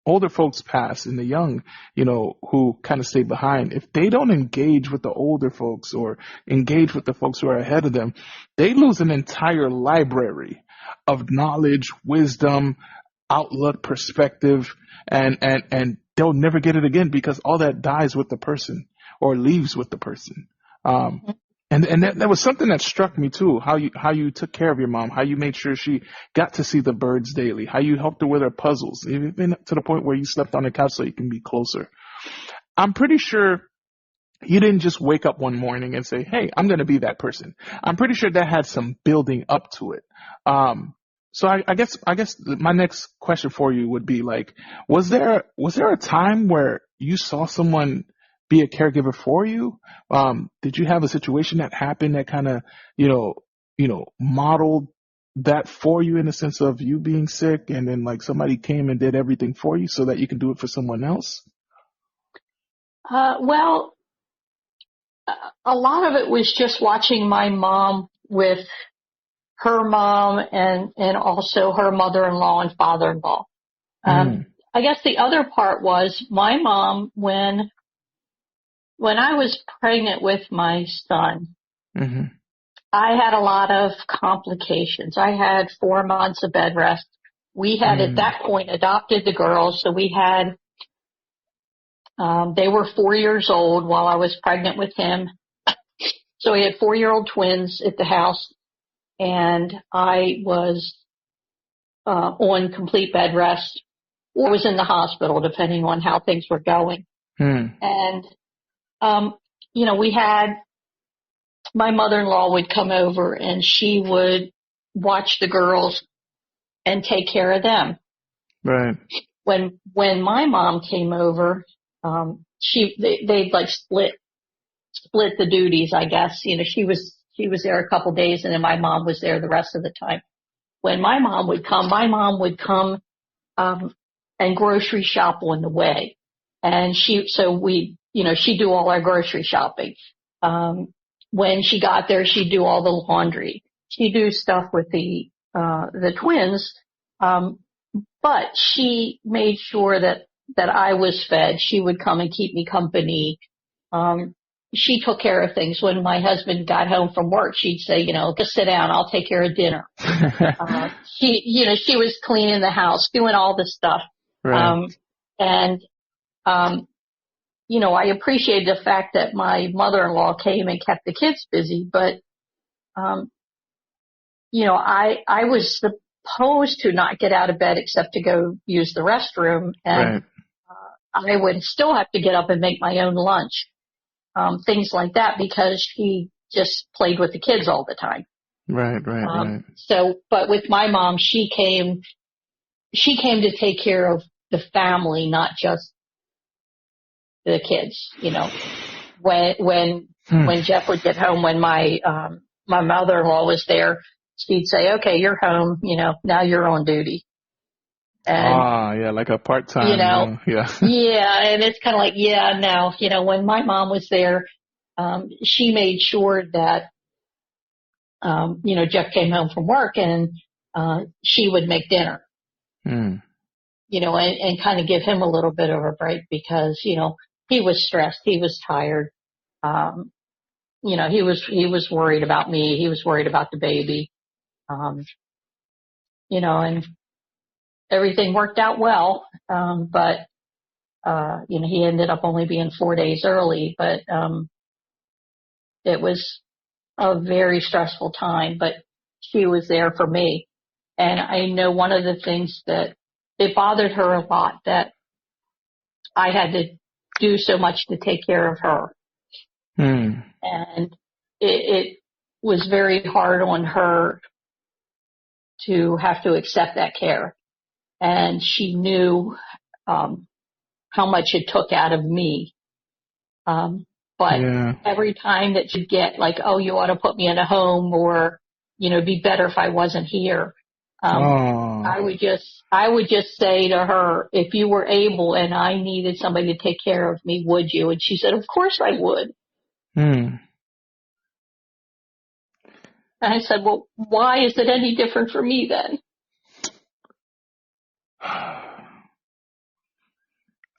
older folks pass and the young, who kind of stay behind, if they don't engage with the older folks or engage with the folks who are ahead of them, they lose an entire library of knowledge, wisdom, outlook, perspective, and they'll never get it again, because all that dies with the person or leaves with the person. And that was something that struck me too, how you took care of your mom, how you made sure she got to see the birds daily, how you helped her with her puzzles, even to the point where you slept on the couch so you can be closer. I'm pretty sure you didn't just wake up one morning and say, hey, I'm going to be that person. I'm pretty sure that had some building up to it. So I guess my next question for you would be like, was there a time where you saw someone be a caregiver for you? Did you have a situation that happened that kind of, modeled that for you, in the sense of you being sick, and then like somebody came and did everything for you so that you could do it for someone else? Well, a lot of it was just watching my mom with her mom and also her mother-in-law and father-in-law. I guess the other part was my mom, when I was pregnant with my son, I had a lot of complications. I had 4 months of bed rest We had at that point adopted the girls. So we had, they were 4 years old while I was pregnant with him. So we had 4-year-old twins at the house, and I was on complete bed rest or was in the hospital, depending on how things were going. And, we had, my mother-in-law would come over and she would watch the girls and take care of them. Right. When my mom came over, they'd like split the duties, I guess. She was there a couple days and then my mom was there the rest of the time. When my mom would come, and grocery shop on the way. And she'd do all our grocery shopping. When she got there, she'd do all the laundry. She'd do stuff with the twins. But she made sure that I was fed. She would come and keep me company. She took care of things. When my husband got home from work, she'd say, just sit down. I'll take care of dinner. She was cleaning the house, doing all this stuff. Right. I appreciated the fact that my mother-in-law came and kept the kids busy, but, I was supposed to not get out of bed except to go use the restroom. And I would still have to get up and make my own lunch. Things like that, because she just played with the kids all the time. Right. So, but with my mom, she came to take care of the family, not just the kids. When Jeff would get home, when my mother-in-law was there, she'd say, "Okay, you're home. Now you're on duty." And, yeah, like a part-time. Yeah. Yeah, and it's kind of like, no. When my mom was there, she made sure that, Jeff came home from work and she would make dinner. And kind of give him a little bit of a break because, he was stressed. He was tired. He was worried about me. He was worried about the baby. And everything worked out well. But he ended up only being 4 days early, but it was a very stressful time, but she was there for me. And I know one of the things that it bothered her a lot that I had to do so much to take care of her. And it was very hard on her to have to accept that care. And she knew how much it took out of me. But every time that she'd get like, "Oh, you ought to put me in a home," or, it'd be better if I wasn't here. I would just say to her, "If you were able and I needed somebody to take care of me, would you?" And she said, "Of course I would." And I said, "Well, why is it any different for me then?"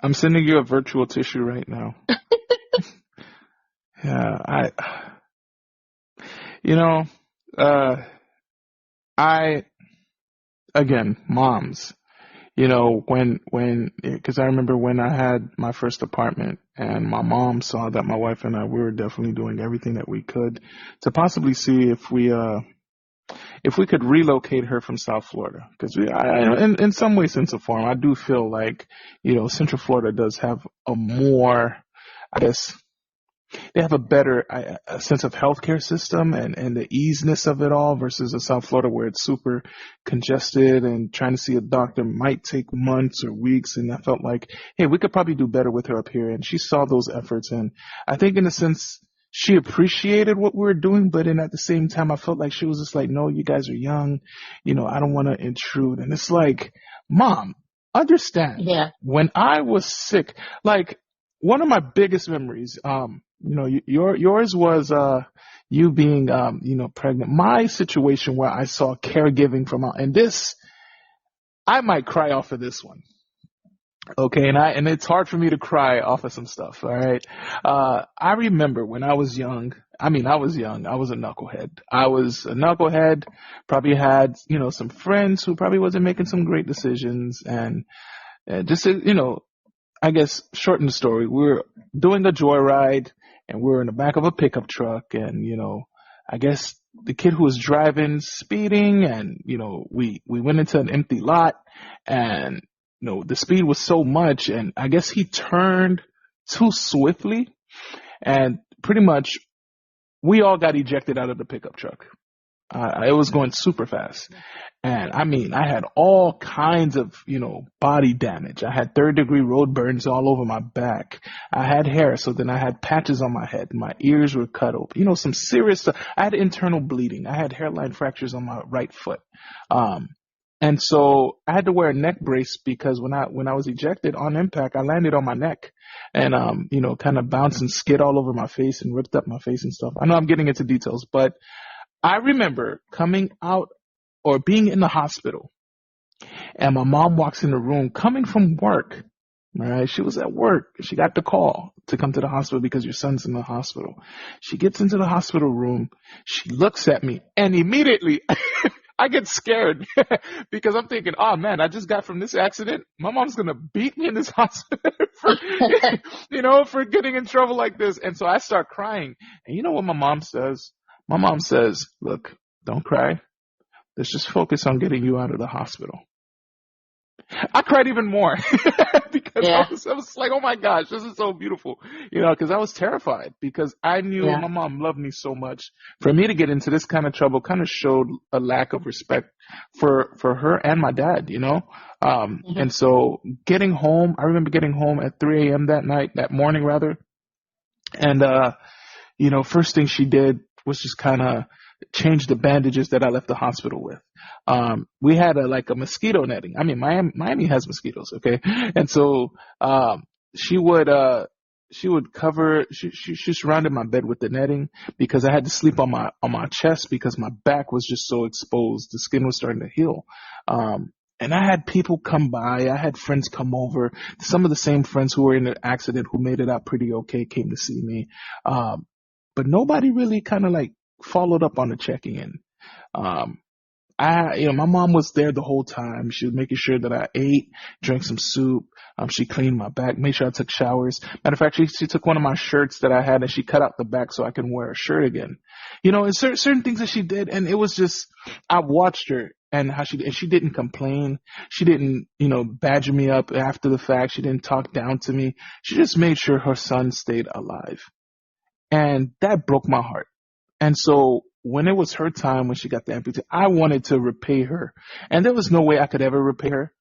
I'm sending you a virtual tissue right now. Yeah, again, moms, because I remember when I had my first apartment and my mom saw that my wife and we were definitely doing everything that we could to possibly see if we could relocate her from South Florida. Because in some way, sense or form, I do feel like, Central Florida does have a more, I guess, they have a better a sense of healthcare system and the easiness of it all versus a South Florida where it's super congested and trying to see a doctor might take months or weeks. And I felt like, hey, we could probably do better with her up here. And she saw those efforts. And I think in a sense, she appreciated what we were doing, but then at the same time, I felt like she was just like, "No, you guys are young. I don't want to intrude." And it's like, Mom, understand. Yeah. When I was sick, like one of my biggest memories, yours was you being pregnant. My situation where I saw caregiving and this, I might cry off of this one. Okay, and it's hard for me to cry off of some stuff. All right, I remember when I was young, I mean, I was young. I was a knucklehead. Probably had, some friends who probably wasn't making some great decisions. And just, I guess, shorten the story. We were doing a joyride and we were in the back of a pickup truck. And, I guess the kid who was driving speeding and, we went into an empty lot and, the speed was so much. And I guess he turned too swiftly and pretty much we all got ejected out of the pickup truck. It was going super fast. And I mean, I had all kinds of, body damage. I had 3rd-degree road burns all over my back. I had hair, so then I had patches on my head. My ears were cut open. Some serious stuff. I had internal bleeding. I had hairline fractures on my right foot. And so I had to wear a neck brace because when I was ejected on impact, I landed on my neck and, kind of bounced and skid all over my face and ripped up my face and stuff. I know I'm getting into details, but I remember coming out or being in the hospital and my mom walks in the room coming from work. Right? She was at work. She got the call to come to the hospital because your son's in the hospital. She gets into the hospital room. She looks at me and immediately I get scared because I'm thinking, oh man, I just got from this accident. My mom's going to beat me in this hospital for, for getting in trouble like this. And so I start crying. And you know what my mom says? My mom says, look, don't cry. Let's just focus on getting you out of the hospital. I cried even more because I was like, oh my gosh, this is so beautiful, because I was terrified because I knew my mom loved me so much. For me to get into this kind of trouble kind of showed a lack of respect for her and my dad, And so getting home, I remember getting home at 3 a.m. that morning rather. And, first thing she did was just kind of change the bandages that I left the hospital with. We had a mosquito netting. I mean, Miami has mosquitoes. Okay. And so, she would she surrounded my bed with the netting because I had to sleep on my chest because my back was just so exposed. The skin was starting to heal. And I had people come by. I had friends come over. Some of the same friends who were in the accident who made it out pretty okay came to see me. But nobody really kind of followed up on the checking in. My mom was there the whole time. She was making sure that I ate, drank some soup. She cleaned my back, made sure I took showers. Matter of fact, she took one of my shirts that I had and she cut out the back so I can wear a shirt again. And certain things that she did. And it was just, I watched her and how she didn't complain. She didn't, badger me up after the fact. She didn't talk down to me. She just made sure her son stayed alive. And that broke my heart. And so when it was her time, when she got the amputee, I wanted to repay her. And there was no way I could ever repay her.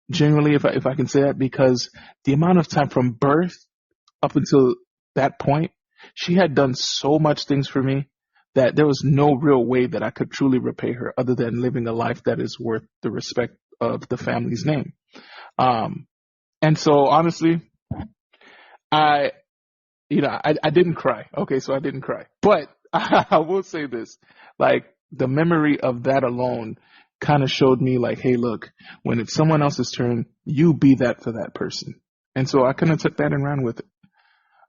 Genuinely, if I can say that, because the amount of time from birth up until that point, she had done so much things for me that there was no real way that I could truly repay her other than living a life that is worth the respect of the family's name. And so honestly, I didn't cry. Okay, so I didn't cry. But I will say this, the memory of that alone kind of showed me hey, look, when it's someone else's turn, you be that for that person. And so I kind of took that and ran with it.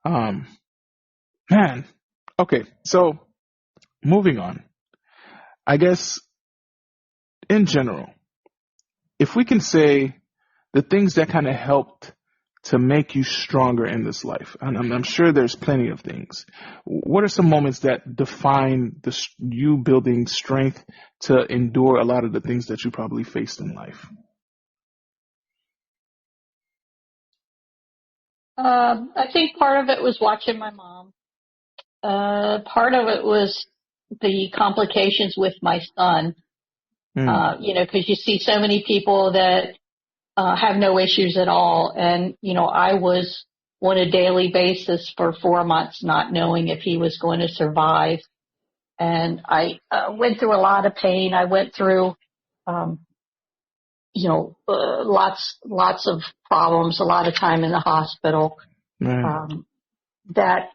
Man. Okay, so moving on. I guess in general, if we can say the things that kind of helped to make you stronger in this life, and I'm sure there's plenty of things. What are some moments that define you building strength to endure a lot of the things that you probably faced in life? I think part of it was watching my mom. Part of it was the complications with my son. Because you see so many people that have no issues at all. And, I was on a daily basis for 4 months not knowing if he was going to survive. And I went through a lot of pain. I went through, lots of problems, a lot of time in the hospital. That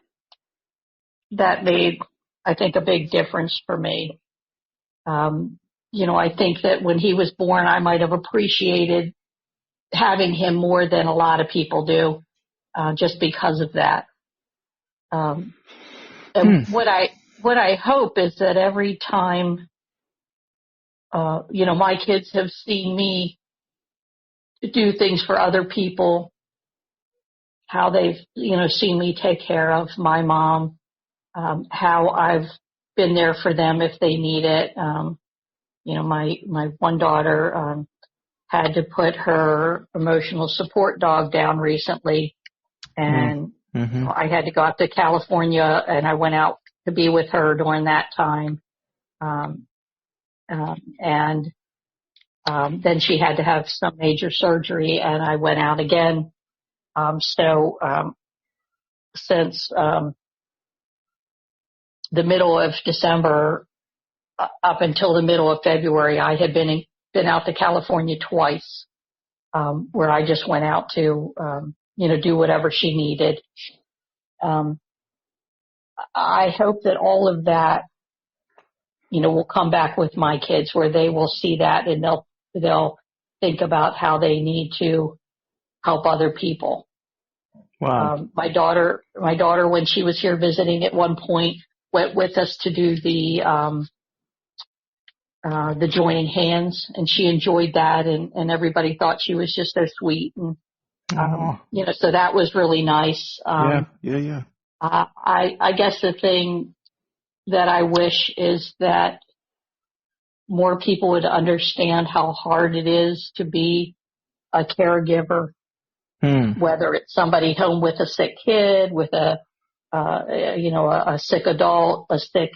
made, I think, a big difference for me. I think that when he was born, I might have appreciated having him more than a lot of people do, just because of that. And what I hope is that every time, my kids have seen me do things for other people, how they've, seen me take care of my mom, how I've been there for them if they need it. My one daughter, had to put her emotional support dog down recently, and I had to go out to California, and I went out to be with her during that time. Then she had to have some major surgery, and I went out again. Since the middle of December up until the middle of February, I had been out to California twice, where I just went out to, do whatever she needed. I hope that all of that, will come back with my kids, where they will see that and they'll think about how they need to help other people. Wow. My daughter, when she was here visiting at one point, went with us to do the joining hands, and she enjoyed that, and everybody thought she was just so sweet, and so that was really nice. Yeah. I guess the thing that I wish is that more people would understand how hard it is to be a caregiver, whether it's somebody home with a sick kid, with a sick adult, a sick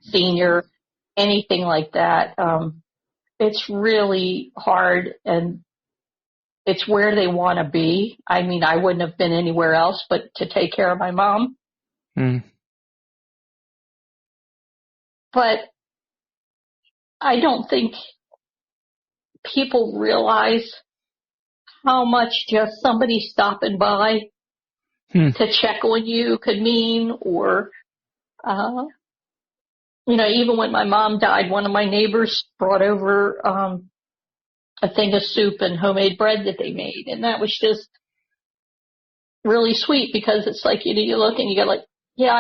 senior, anything like that. It's really hard, and it's where they want to be. I mean, I wouldn't have been anywhere else but to take care of my mom. But I don't think people realize how much just somebody stopping by to check on you could mean, or, even when my mom died, one of my neighbors brought over a thing of soup and homemade bread that they made. And that was just really sweet, because it's like, you look and you go like, yeah,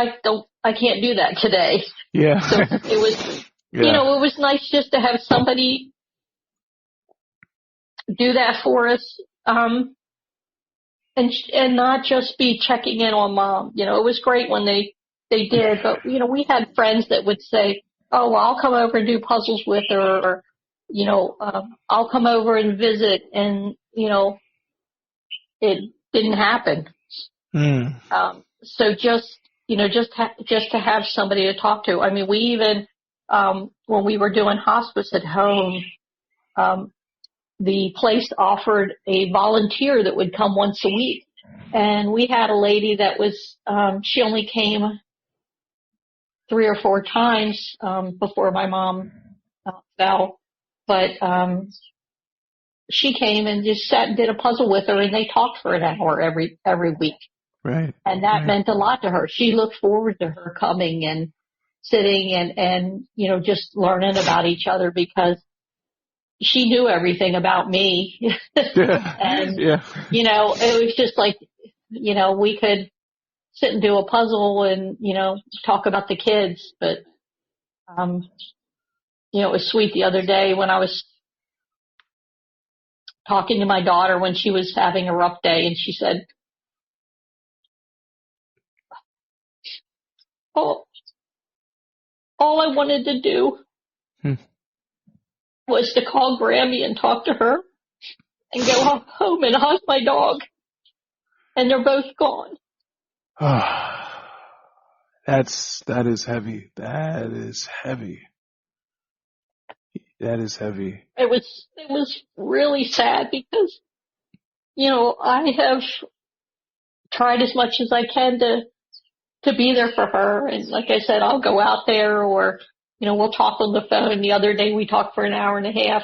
I can't do that today. Yeah. So it was, it was nice just to have somebody do that for us. And not just be checking in on mom. It was great when they did, but, we had friends that would say, oh, well, I'll come over and do puzzles with her, or, I'll come over and visit, and, it didn't happen. So just to have somebody to talk to. I mean, we even, when we were doing hospice at home, the place offered a volunteer that would come once a week. And we had a lady that was, she only came 3 or 4 times, before my mom fell. But, she came and just sat and did a puzzle with her, and they talked for an hour every week. Right. And that meant a lot to her. She looked forward to her coming and sitting and, just learning about each other, because she knew everything about me. And, it was just like, we could sit and do a puzzle and, talk about the kids. But, it was sweet the other day when I was talking to my daughter when she was having a rough day, and she said, oh, all I wanted to do was to call Grammy and talk to her and go home and hug my dog. And they're both gone. That is heavy. That is heavy. That is heavy. It was really sad, because, I have tried as much as I can to be there for her. And like I said, I'll go out there, or, we'll talk on the phone. The other day we talked for an hour and a half.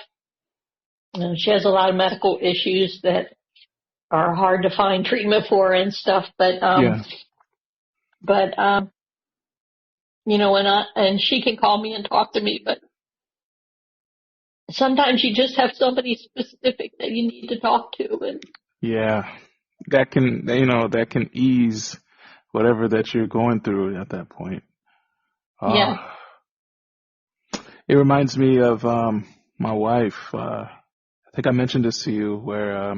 She has a lot of medical issues that are hard to find treatment for and stuff. But, and she can call me and talk to me, but sometimes you just have somebody specific that you need to talk to. And that can ease whatever that you're going through at that point. Yeah. It reminds me of my wife. I think I mentioned this to you, where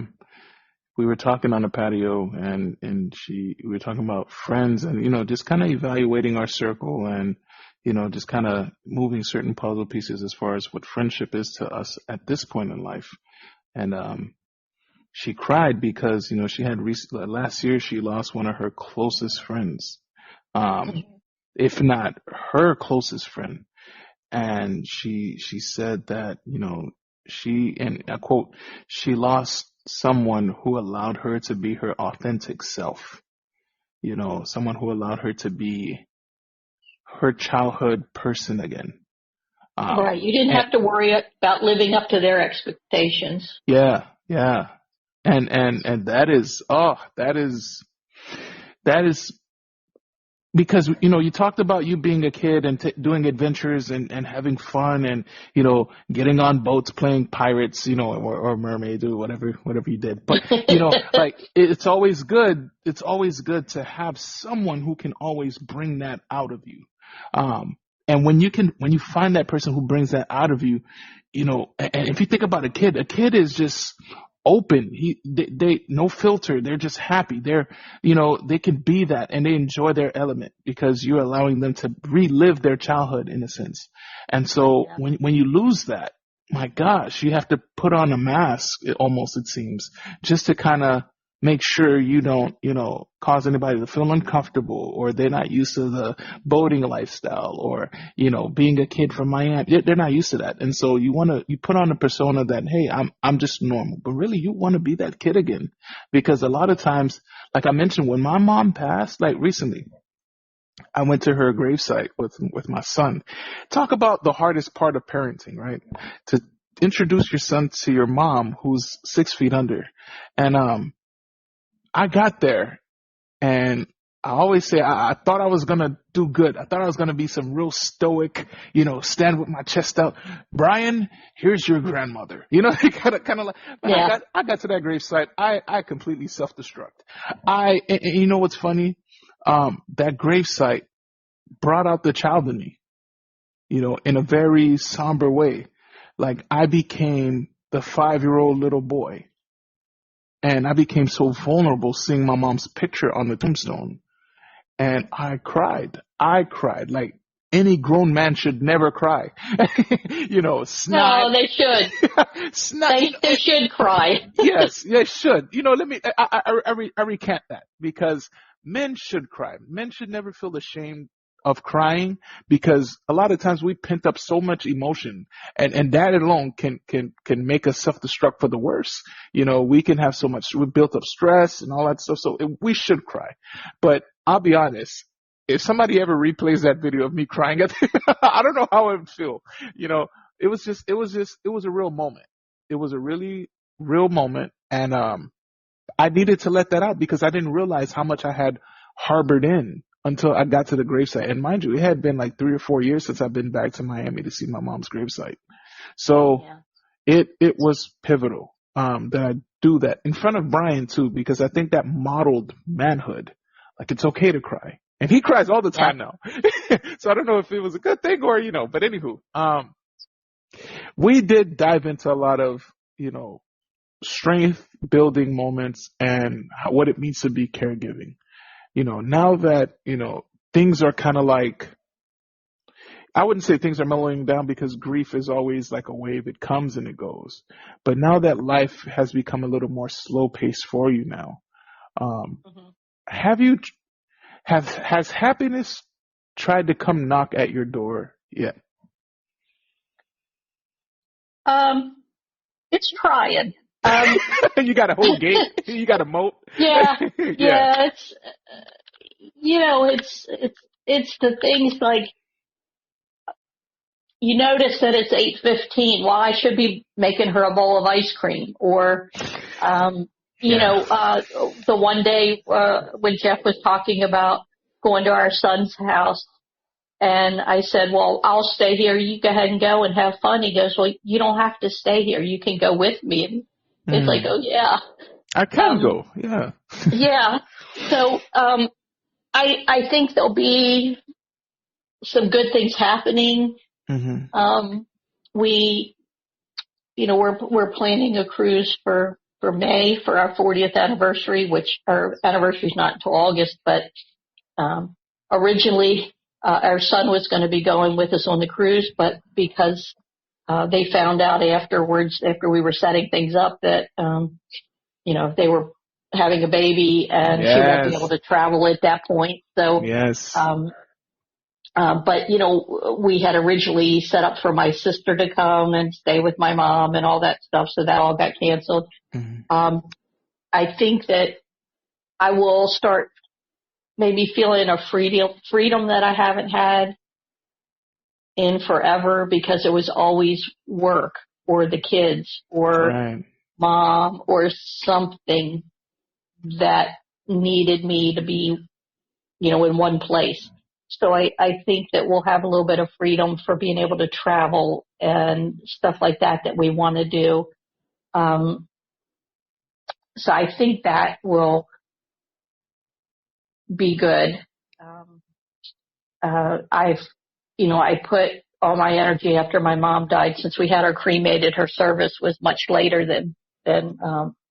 we were talking on the patio, and we were talking about friends, and just kind of evaluating our circle, and just kind of moving certain puzzle pieces as far as what friendship is to us at this point in life. And she cried because she had last year she lost one of her closest friends, if not her closest friend. And she said that and I quote, she lost someone who allowed her to be her authentic self, someone who allowed her to be her childhood person again. Right. You didn't have to worry about living up to their expectations. Yeah. And that is because, you talked about you being a kid and doing adventures and having fun and, getting on boats, playing pirates, or mermaids or whatever you did. But, like it's always good to have someone who can always bring that out of you. And when you find that person who brings that out of you, and if you think about a kid is just open. They no filter. They're just happy. They can be that, and they enjoy their element because you're allowing them to relive their childhood in a sense. And so when you lose that, my gosh, you have to put on a mask, it seems, just to kind of make sure you don't, cause anybody to feel uncomfortable, or they're not used to the boating lifestyle, or, being a kid from Miami. They're not used to that. And so you put on a persona that, hey, I'm just normal, but really you want to be that kid again. Because a lot of times, like I mentioned, when my mom passed, like recently, I went to her gravesite with my son. Talk about the hardest part of parenting, right? To introduce your son to your mom who's 6 feet under. And, I got there, and I always say I thought I was going to do good. I thought I was going to be some real stoic, stand with my chest out. Brian, here's your grandmother. Kind of like, I got to that gravesite. I completely self-destruct. And you know what's funny? That gravesite brought out the child in me, in a very somber way. Like I became the 5-year-old little boy. And I became so vulnerable seeing my mom's picture on the tombstone. And I cried like any grown man should never cry. Snot. No, they should. Snot, they should cry. Yes, they should. I recant that, because men should cry. Men should never feel ashamed of crying, because a lot of times we pent up so much emotion, and that alone can make us self-destruct for the worse. We can have we built up stress and all that stuff. So we should cry. But I'll be honest, if somebody ever replays that video of me crying I don't know how it would feel. It was a real moment. It was a really real moment. And, I needed to let that out because I didn't realize how much I had harbored in until I got to the gravesite. And mind you, it had been like 3 or 4 years since I've been back to Miami to see my mom's gravesite. So it was pivotal, that I do that in front of Brian too, because I think that modeled manhood. Like it's okay to cry. And he cries all the time now. So I don't know if it was a good thing or, but anywho, we did dive into a lot of, strength building moments and what it means to be caregiving. Now that, things are kind of like, I wouldn't say things are mellowing down, because grief is always like a wave. It comes and it goes. But now that life has become a little more slow paced for you now, has happiness tried to come knock at your door yet? It's trying. You got a whole gate. You got a moat. Yeah. It's the things like, you notice that it's 8:15. Well, I should be making her a bowl of ice cream. Or, the one day when Jeff was talking about going to our son's house, and I said, well, I'll stay here. You go ahead and go and have fun. He goes, well, you don't have to stay here. You can go with me. And it's like, oh, yeah. I can go. Yeah. Yeah. So I think there'll be some good things happening. Mm-hmm. We, we're planning a cruise for May for our 40th anniversary, which our anniversary is not until August, but, originally, our son was going to be going with us on the cruise, but because, they found out afterwards, after we were setting things up that, they were having a baby and she won't be able to travel at that point. So, yes. But, we had originally set up for my sister to come and stay with my mom and all that stuff. So that all got canceled. Mm-hmm. I think that I will start maybe feeling a freedom that I haven't had in forever, because it was always work or the kids or Right. mom or something that needed me to be, in one place. So I think that we'll have a little bit of freedom for being able to travel and stuff like that we want to do. So I think that will be good. I put all my energy after my mom died. Since we had her cremated, her service was much later than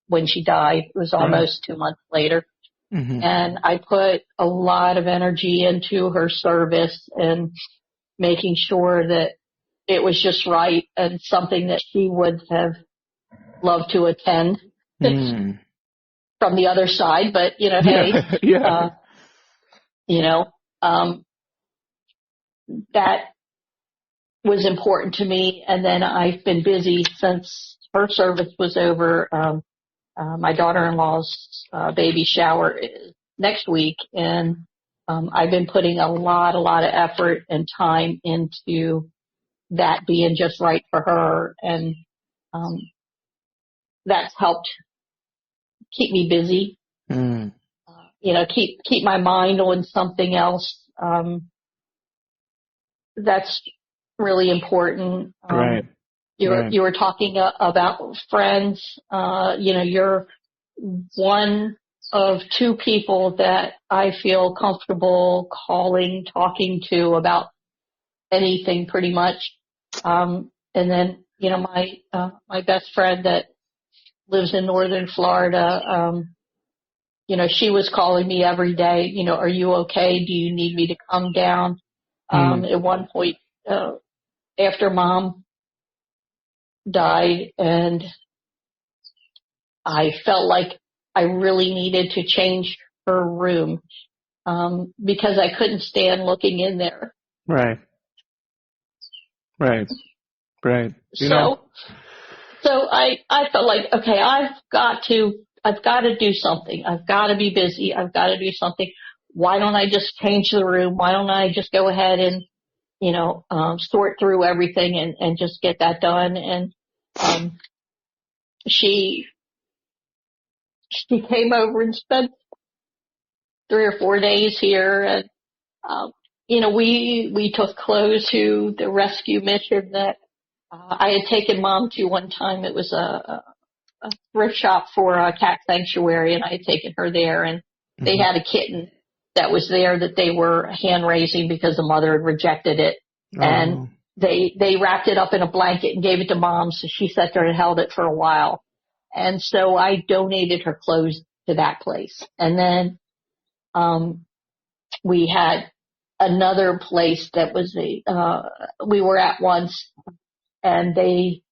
when she died. It was almost 2 months later. Mm-hmm. And I put a lot of energy into her service and making sure that it was just right and something that she would have loved to attend from the other side. But, hey, that was important to me. And then I've been busy since her service was over. My daughter-in-law's baby shower is next week, and I've been putting a lot of effort and time into that being just right for her, and that's helped keep me busy. Keep my mind on something else. That's really important. Right. You were talking about friends. You're one of two people that I feel comfortable talking to about anything pretty much. And then, my best friend that lives in northern Florida, she was calling me every day, are you okay? Do you need me to come down? At one point, after mom died, and I felt like I really needed to change her room, because I couldn't stand looking in there. Right. So I felt like, okay, I've got to do something. I've got to be busy. I've got to do something. Why don't I just change the room? Why don't I just go ahead and, sort through everything and just get that done? And, she came over and spent 3 or 4 days here, and, we took clothes to the rescue mission that I had taken mom to one time. It was a thrift shop for a cat sanctuary, and I had taken her there, and they had a kitten that was there that they were hand raising because the mother had rejected it. And they wrapped it up in a blanket and gave it to mom, so she sat there and held it for a while. And so I donated her clothes to that place. And then we had another place that was we were at once, and they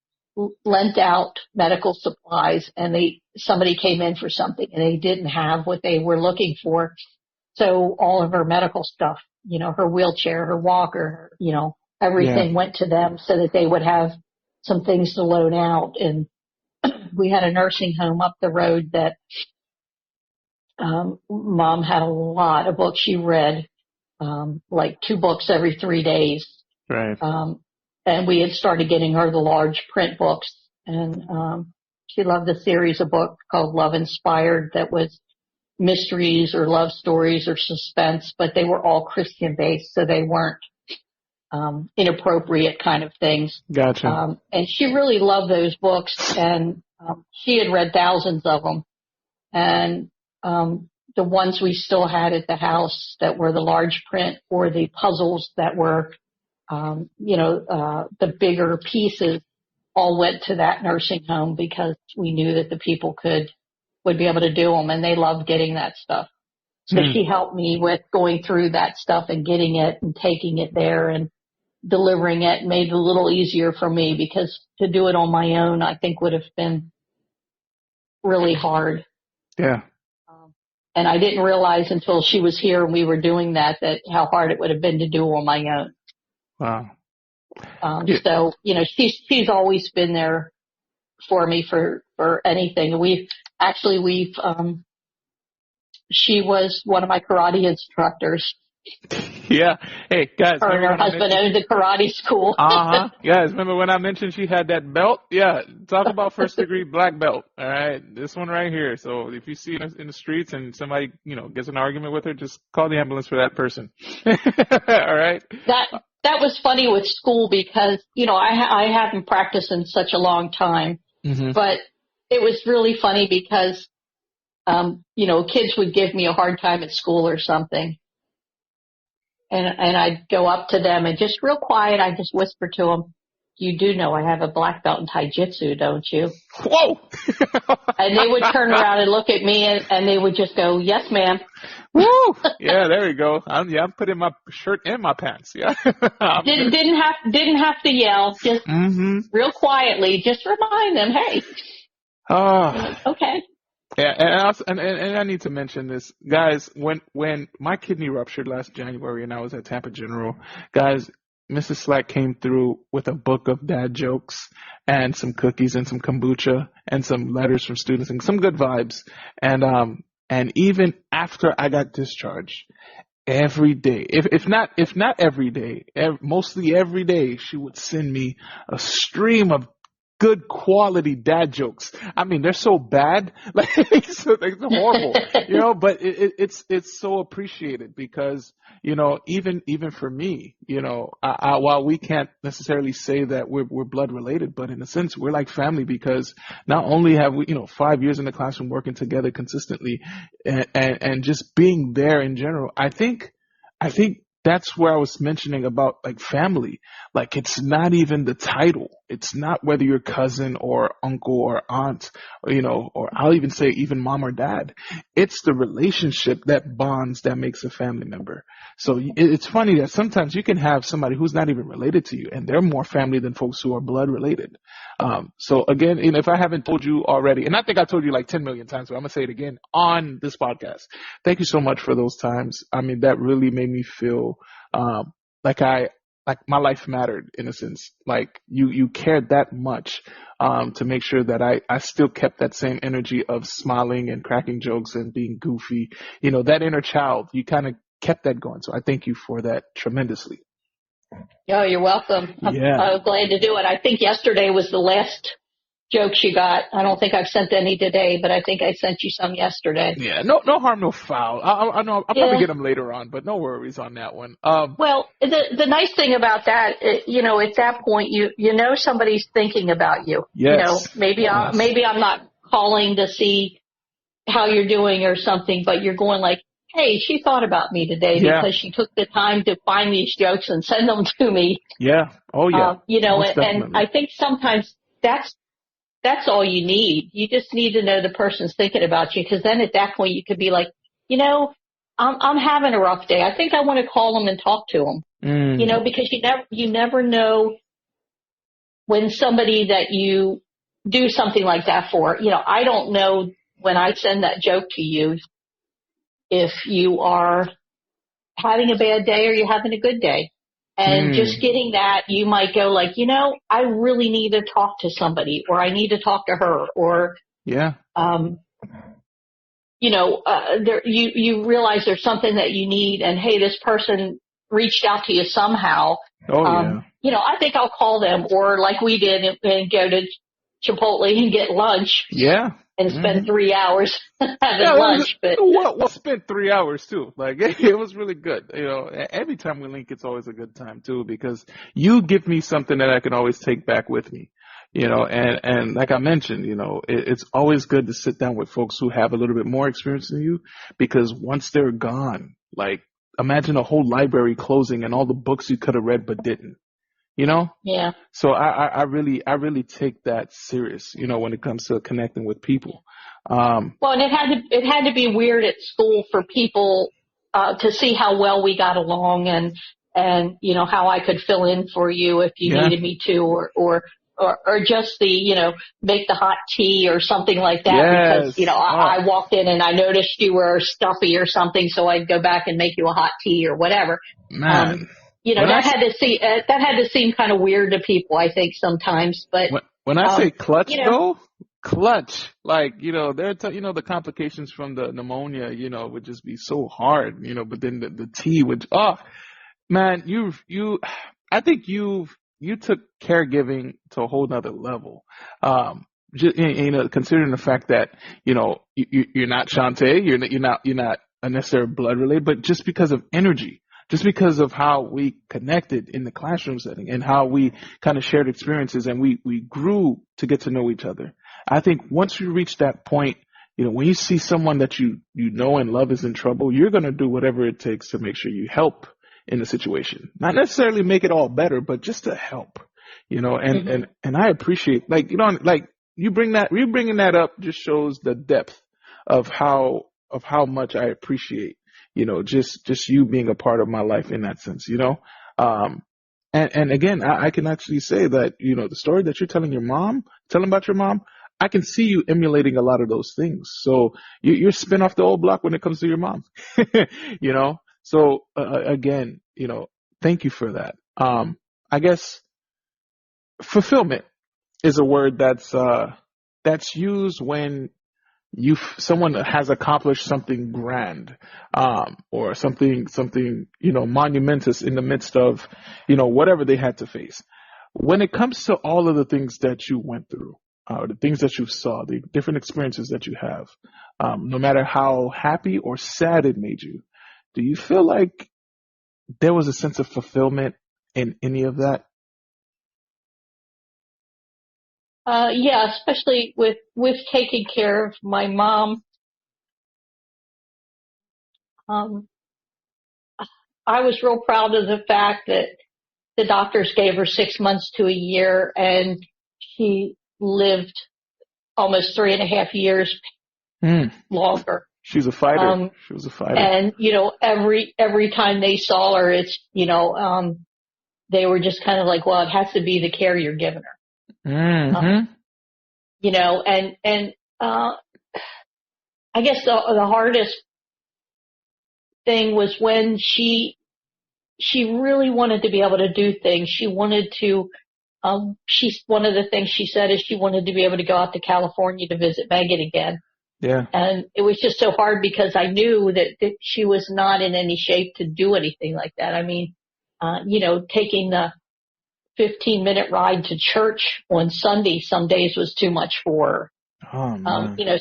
lent out medical supplies, and somebody came in for something and they didn't have what they were looking for. So all of her medical stuff, her wheelchair, her walker, everything went to them so that they would have some things to loan out. And we had a nursing home up the road that mom had a lot of books she read, like 2 books every 3 days. Right. And we had started getting her the large print books, and she loved a series of books called Love Inspired that was mysteries or love stories or suspense, but they were all Christian based, so they weren't inappropriate kind of things. Gotcha. And she really loved those books, and she had read thousands of them. And the ones we still had at the house that were the large print or the puzzles that were, the bigger pieces all went to that nursing home because we knew that the people would be able to do them, and they loved getting that stuff. So she helped me with going through that stuff and getting it and taking it there and delivering it, and made it a little easier for me, because to do it on my own, I think would have been really hard. Yeah. And I didn't realize until she was here and we were doing that how hard it would have been to do on my own. Wow. Yeah. So, she's always been there for me for anything. She was one of my karate instructors. Yeah. Hey, guys. Her and her husband owned the karate school. Guys, remember when I mentioned she had that belt? Yeah. Talk about first degree black belt. All right. This one right here. So if you see it in the streets and somebody, gets an argument with her, just call the ambulance for that person. All right. That was funny with school because, I haven't practiced in such a long time, but it was really funny because, kids would give me a hard time at school or something. And I'd go up to them and just real quiet, I'd just whisper to them, "You do know I have a black belt in taijutsu, don't you?" Whoa! And they would turn around and look at me and they would just go, "Yes, ma'am." Woo! Yeah, there we go. I'm putting my shirt in my pants. Yeah. Didn't have to yell, just real quietly, just remind them, hey. Okay. Yeah, and I need to mention this, guys. When my kidney ruptured last January and I was at Tampa General, guys, Mrs. Slack came through with a book of dad jokes and some cookies and some kombucha and some letters from students and some good vibes. And even after I got discharged, every day, if not every day, mostly every day, she would send me a stream of good quality dad jokes. I mean, they're so bad, like it's horrible, but it's so appreciated because, even for me, while we can't necessarily say that we're blood related, but in a sense, we're like family because not only have we, 5 years in the classroom working together consistently and just being there in general, I think that's where I was mentioning about like family. Like it's not even the title. It's not whether you're cousin or uncle or aunt or, or I'll even say even mom or dad. It's the relationship that bonds that makes a family member. So it's funny that sometimes you can have somebody who's not even related to you and they're more family than folks who are blood related. So again, if I haven't told you already, and I think I told you like 10 million times, but I'm going to say it again on this podcast. Thank you so much for those times. I mean, that really made me feel like my life mattered in a sense. Like you cared that much to make sure that I still kept that same energy of smiling and cracking jokes and being goofy. That inner child, you kind of kept that going. So I thank you for that tremendously. Oh, you're welcome. Yeah. I'm glad to do it. I think yesterday was the last joke she got. I don't think I've sent any today, but I think I sent you some yesterday. Yeah, no harm, no foul. I know I'll probably get them later on, but no worries on that one. Well, the nice thing about that, at that point, you know somebody's thinking about you. Yes. Maybe I'm not calling to see how you're doing or something, but you're going like, hey, she thought about me today because she took the time to find these jokes and send them to me. Yeah. Oh yeah. And I think sometimes that's all you need. You just need to know the person's thinking about you, because then at that point you could be like, I'm having a rough day. I think I want to call them and talk to them. Because you never know when somebody that you do something like that for. I don't know when I send that joke to you if you are having a bad day or you're having a good day. And just getting that, you might go like, I really need to talk to somebody, or I need to talk to her, or, you realize there's something that you need, and hey, this person reached out to you somehow. I think I'll call them, or like we did, and go to Chipotle and get lunch. Yeah. And spend 3 hours having lunch. We'll spend 3 hours too. Like it was really good. Every time we link, it's always a good time too, because you give me something that I can always take back with me. And like I mentioned, it's always good to sit down with folks who have a little bit more experience than you, because once they're gone, like imagine a whole library closing and all the books you could have read but didn't, you know? Yeah. So I really take that serious, when it comes to connecting with people. Well, and it had to be weird at school for people to see how well we got along, and how I could fill in for you if you Yeah. needed me to, or just the make the hot tea or something like that, because Yes. I walked in and I noticed you were stuffy or something, so I'd go back and make you a hot tea or whatever. Man. That had to seem kind of weird to people, I think, sometimes. But when I say clutch, you know, though, clutch, like, the complications from the pneumonia, would just be so hard, but then the tea would, man, I think you took caregiving to a whole nother level. Considering the fact that, you're not Shantae, you're not a necessary blood related, but just because of energy. Just because of how we connected in the classroom setting and how we kind of shared experiences and we grew to get to know each other. I think once you reach that point, when you see someone that you know and love is in trouble, you're going to do whatever it takes to make sure you help in the situation. Not necessarily make it all better, but just to help, and I appreciate, you bringing that up just shows the depth of how much I appreciate, just you being a part of my life in that sense, and again, I can actually say that, the story that you're telling about your mom, I can see you emulating a lot of those things. So you're spin off the old block when it comes to your mom, So again, thank you for that. I guess fulfillment is a word that's used when someone has accomplished something grand, or something, monumentous in the midst of, whatever they had to face. When it comes to all of the things that you went through, the things that you saw, the different experiences that you have, no matter how happy or sad it made you, do you feel like there was a sense of fulfillment in any of that? Yeah, especially with taking care of my mom. Um, I was real proud of the fact that the doctors gave her 6 months to a year, and she lived almost 3.5 years longer. She's a fighter. She was a fighter. And every time they saw her, it's they were just kind of like, well, it has to be the care you're giving her. And I guess the hardest thing was when she really wanted to be able to do things. She wanted to, one of the things she said is she wanted to be able to go out to California to visit Megan again. Yeah. And it was just so hard because I knew that she was not in any shape to do anything like that. I mean, taking the 15-minute ride to church on Sunday some days was too much for her. Oh, man. A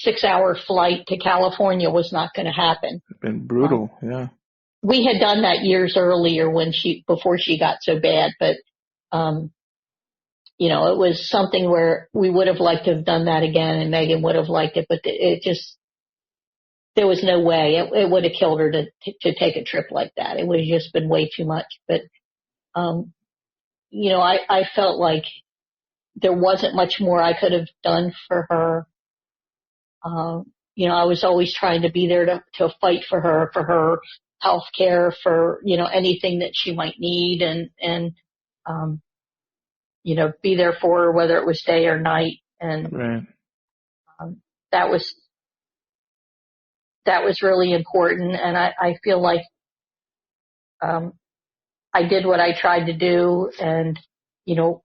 6-hour flight to California was not going to happen. It's been brutal. Yeah. We had done that years earlier before she got so bad, but, it was something where we would have liked to have done that again, and Megan would have liked it, but there was no way. It would have killed her to take a trip like that. It would have just been way too much. But, I felt like there wasn't much more I could have done for her. I was always trying to be there to fight for her health care, for, anything that she might need, and be there for her, whether it was day or night. And right. That was really important. And I feel like, I did what I tried to do, and,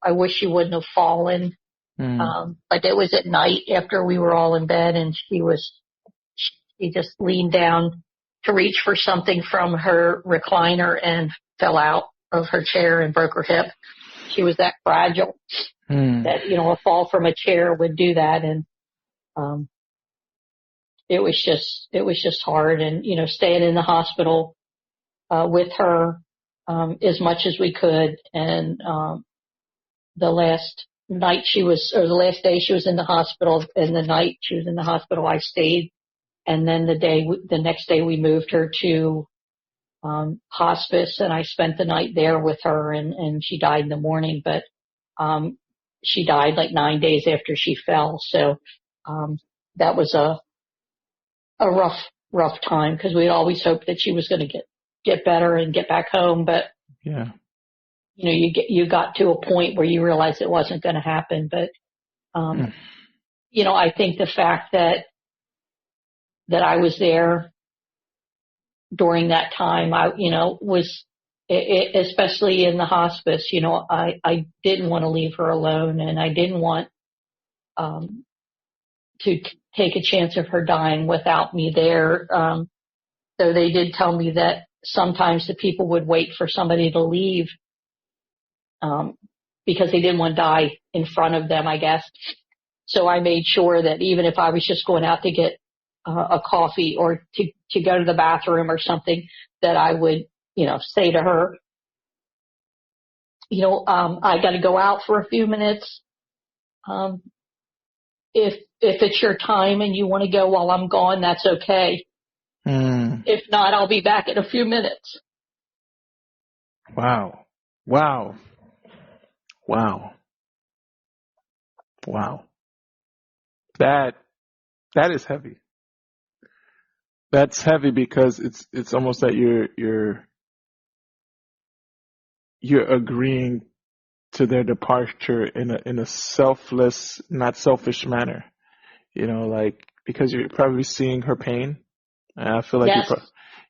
I wish she wouldn't have fallen. But it was at night after we were all in bed, and she just leaned down to reach for something from her recliner and fell out of her chair and broke her hip. She was that fragile that, a fall from a chair would do that. And, it was just hard. And, staying in the hospital, with her, as much as we could. And, the last night the last day she was in the hospital, and the night she was in the hospital, I stayed. And then the next day we moved her to hospice, and I spent the night there with her, and she died in the morning, but she died like 9 days after she fell. So that was a rough time, because we'd always hoped that she was going to get better and get back home. But yeah, you got to a point where you realized it wasn't going to happen. But I think the fact that I was there during that time, was, especially in the hospice, I didn't want to leave her alone, and I didn't want to take a chance of her dying without me there. So they did tell me that sometimes the people would wait for somebody to leave, because they didn't want to die in front of them, I guess. So I made sure that even if I was just going out to get a coffee or to go to the bathroom or something, that I would, say to her, I got to go out for a few minutes. If it's your time and you want to go while I'm gone, that's okay. If not, I'll be back in a few minutes. Wow. That is heavy. That's heavy, because it's almost that you're agreeing to their departure in a selfless, not selfish manner. Like, because you're probably seeing her pain. And I feel like Yes.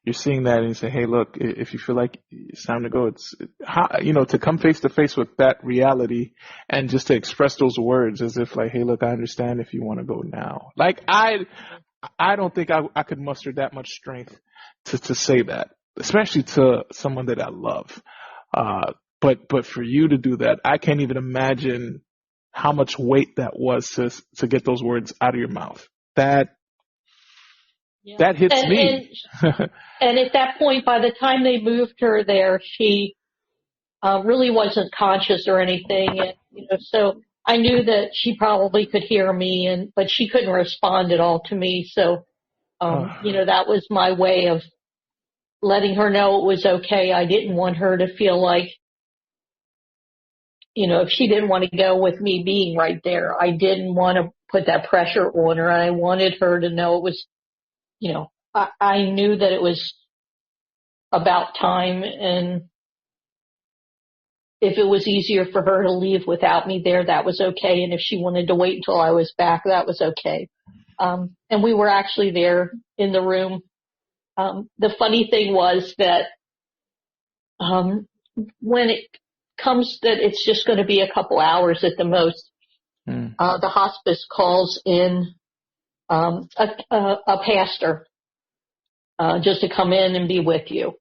you're seeing that, and you say, hey, look, if you feel like it's time to go, to come face to face with that reality, and just to express those words as if like, hey, look, I understand if you want to go now. Like, I don't think I could muster that much strength to say that, especially to someone that I love. But for you to do that, I can't even imagine how much weight that was to get those words out of your mouth. That hits me. And at that point, by the time they moved her there, she really wasn't conscious or anything. And, so I knew that she probably could hear me, but she couldn't respond at all to me. So, that was my way of letting her know it was okay. I didn't want her to feel like, if she didn't want to go with me being right there, I didn't want to put that pressure on her. I wanted her to know it was, I knew that it was about time, and if it was easier for her to leave without me there, that was okay. And if she wanted to wait until I was back, that was okay. And we were actually there in the room. The funny thing was that when it comes that it's just going to be a couple hours at the most, the hospice calls in a pastor just to come in and be with you.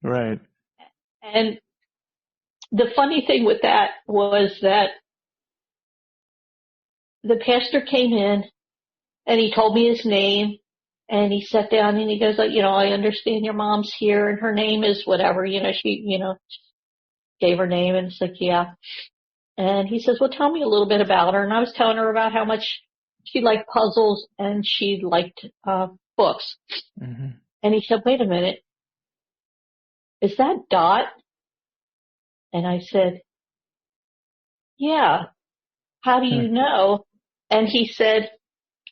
Right. And the funny thing with that was that the pastor came in and he told me his name, and he sat down and he goes, I understand your mom's here and her name is whatever, she, gave her name, and it's like, yeah. And he says, well, tell me a little bit about her. And I was telling her about how much she liked puzzles and she liked books. Mm-hmm. And he said, wait a minute, is that Dot? And I said, yeah. How do you know? And he said,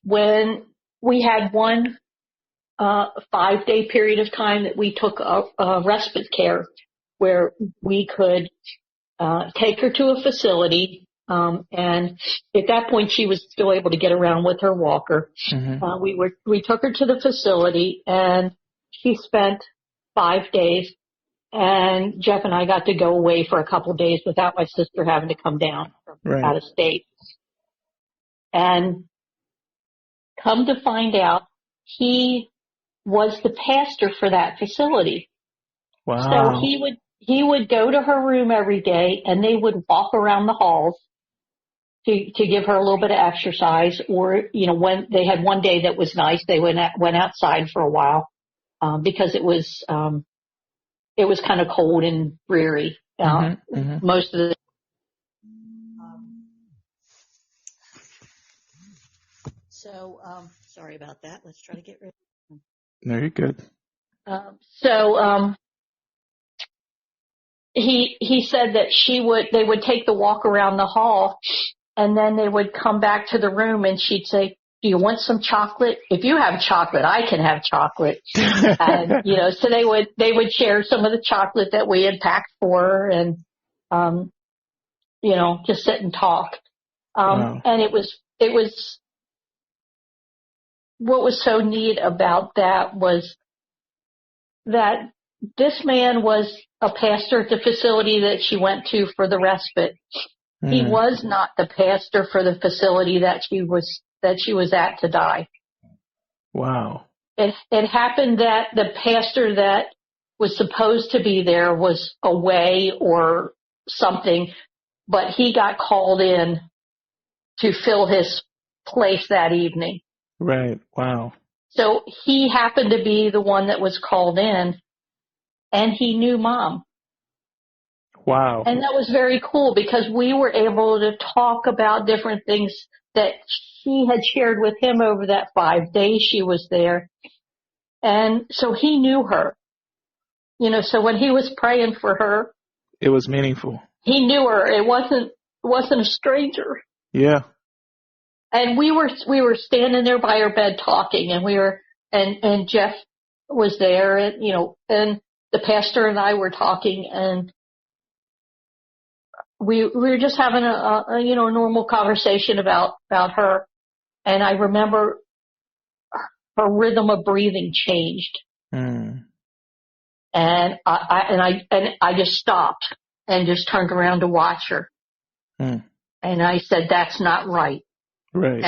when we had one 5-day period of time that we took a respite care where we could take her to a facility, and at that point she was still able to get around with her walker. Mm-hmm. We took her to the facility, and she spent 5 days, and Jeff and I got to go away for a couple of days without my sister having to come down from out of state. And come to find out, he was the pastor for that facility. Wow. So he would go to her room every day, and they would walk around the halls to give her a little bit of exercise. Or, when they had one day that was nice, they went outside for a while, because it was kind of cold and dreary. Most of the So, sorry about that. Let's try to get rid of it. No, you're good. He said that they would take the walk around the hall, and then they would come back to the room, and she'd say, "Do you want some chocolate? If you have chocolate, I can have chocolate." And, so they would share some of the chocolate that we had packed for her, and, just sit and talk. Wow. And it was, what was so neat about that was that this man was a pastor at the facility that she went to for the respite. He was not the pastor for the facility that she was at to die. Wow. It happened that the pastor that was supposed to be there was away or something, but he got called in to fill his place that evening. Right. Wow. So he happened to be the one that was called in, and he knew Mom. Wow. And that was very cool because we were able to talk about different things that she had shared with him over that 5 days she was there. And so he knew her. So when he was praying for her, it was meaningful. He knew her. It wasn't a stranger. Yeah. And we were standing there by her bed talking, and Jeff was there, and and the pastor and I were talking, and we were just having a normal conversation about her. And I remember her rhythm of breathing changed. And I just stopped and just turned around to watch her. And I said, "That's not right." Right.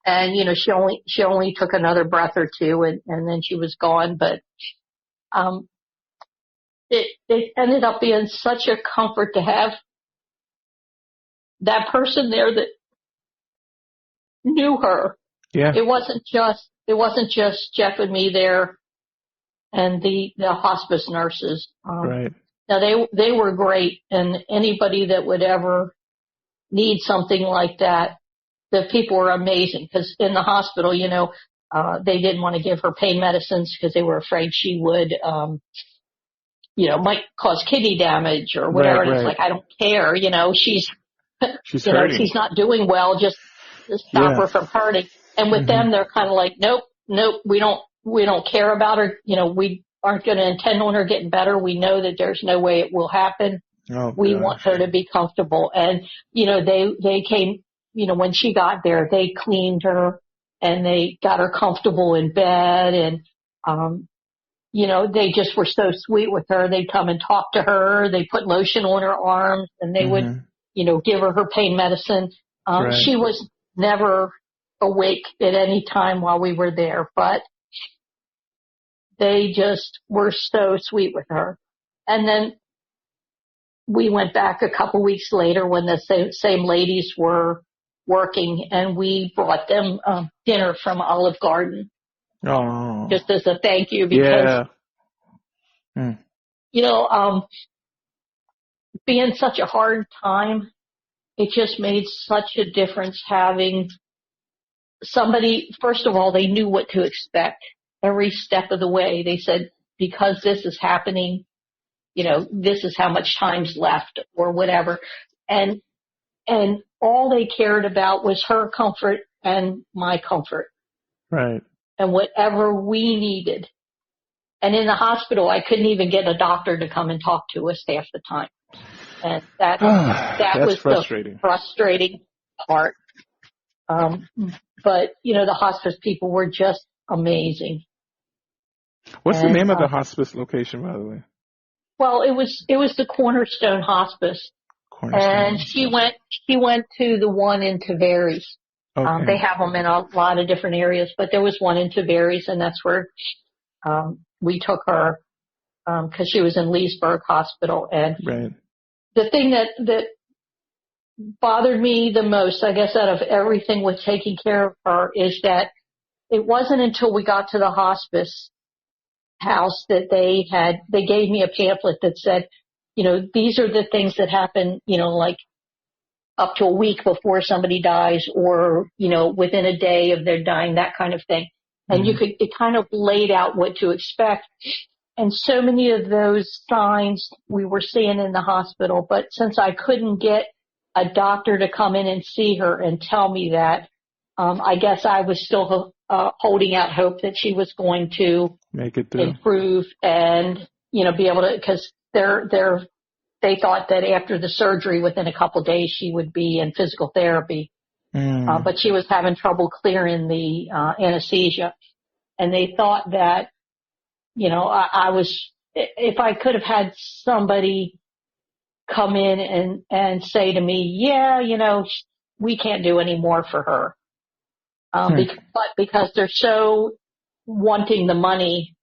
And she only took another breath or two, and then she was gone. But it ended up being such a comfort to have that person there that knew her. Yeah. It wasn't just Jeff and me there, and the hospice nurses. Right. Now they were great, and anybody that would ever need something like that, the people were amazing. Because in the hospital, they didn't want to give her pain medicines because they were afraid she would, might cause kidney damage or whatever. Right, and it's right. like, I don't care. She's hurting. She's not doing well. Just stop her from hurting. And with them, they're kind of like, nope, we don't care about her. We aren't going to intend on her getting better. We know that there's no way it will happen. Oh, we gosh. want her to be comfortable. And, they came, when she got there, they cleaned her and they got her comfortable in bed. And, they just were so sweet with her. They'd come and talk to her. They put lotion on her arms, and they would, give her pain medicine. Right. She was never awake at any time while we were there, but they just were so sweet with her. And then we went back a couple weeks later when the same ladies were working, and we brought them dinner from Olive Garden. Oh. Just as a thank you, because, being such a hard time, it just made such a difference having somebody. First of all, they knew what to expect every step of the way. They said, because this is happening, this is how much time's left or whatever. And all they cared about was her comfort and my comfort. Right. And whatever we needed. And in the hospital, I couldn't even get a doctor to come and talk to us half the time. And that was frustrating. The frustrating part. But, the hospice people were just amazing. What's the name of the hospice location, by the way? Well, it was the Cornerstone Hospice. And she went to the one in Tavares. Okay. They have them in a lot of different areas, but there was one in Tavares, and that's where we took her because she was in Leesburg Hospital. And right. The thing that bothered me the most, I guess, out of everything with taking care of her is that it wasn't until we got to the hospice house that they gave me a pamphlet that said, these are the things that happen, like up to a week before somebody dies, or, within a day of their dying, that kind of thing. And it kind of laid out what to expect. And so many of those signs we were seeing in the hospital, but since I couldn't get a doctor to come in and see her and tell me that, I guess I was still holding out hope that she was going to make it through, improve, and be able to, because they thought that after the surgery, within a couple of days, she would be in physical therapy. But she was having trouble clearing the anesthesia, and they thought that I was, if I could have had somebody come in and say to me, yeah, we can't do any more for her. But because they're so wanting the money,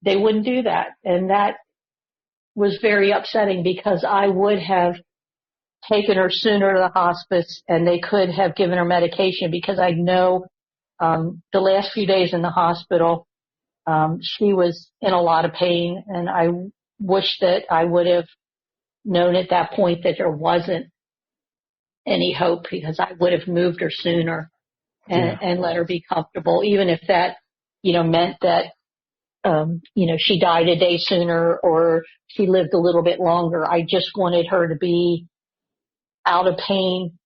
they wouldn't do that. And that was very upsetting, because I would have taken her sooner to the hospice, and they could have given her medication, because I know, the last few days in the hospital, she was in a lot of pain, and I wish that I would have known at that point that there wasn't any hope, because I would have moved her sooner and let her be comfortable, even if that, meant that, she died a day sooner or she lived a little bit longer. I just wanted her to be out of pain,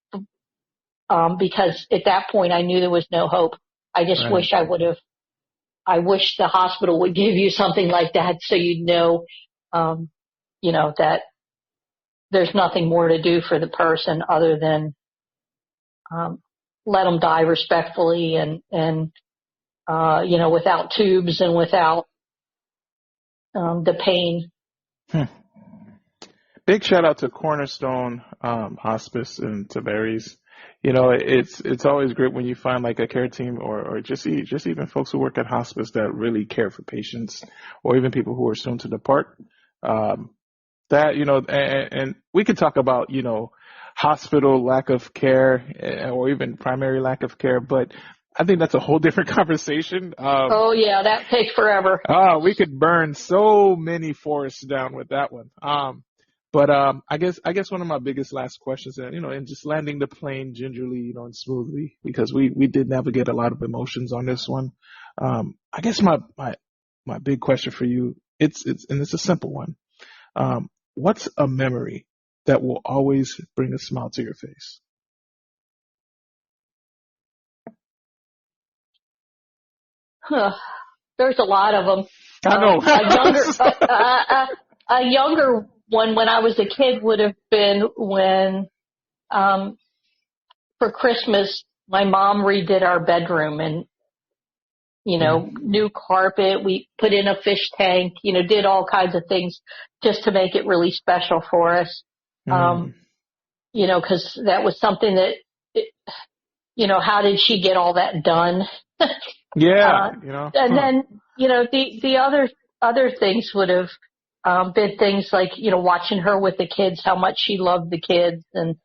because at that point I knew there was no hope. I just wish I wish the hospital would give you something like that, so you'd know, that there's nothing more to do for the person other than let them die respectfully and without tubes and without the pain. Big shout out to Cornerstone Hospice in Tavares. It's always great when you find like a care team or just even folks who work at hospice that really care for patients, or even people who are soon to depart. And we could talk about, hospital lack of care, or even primary lack of care, but I think that's a whole different conversation. That takes forever. We could burn so many forests down with that one. But I guess one of my biggest last questions, and just landing the plane gingerly, and smoothly, because we did navigate a lot of emotions on this one. I guess my big question for you, it's a simple one. What's a memory that will always bring a smile to your face? There's a lot of them. I know. A younger one when I was a kid would have been when, for Christmas, my mom redid our bedroom, and, new carpet. We put in a fish tank, did all kinds of things just to make it really special for us. Cause that was something that, how did she get all that done? And then, the other things would have, been things like, watching her with the kids, how much she loved the kids and,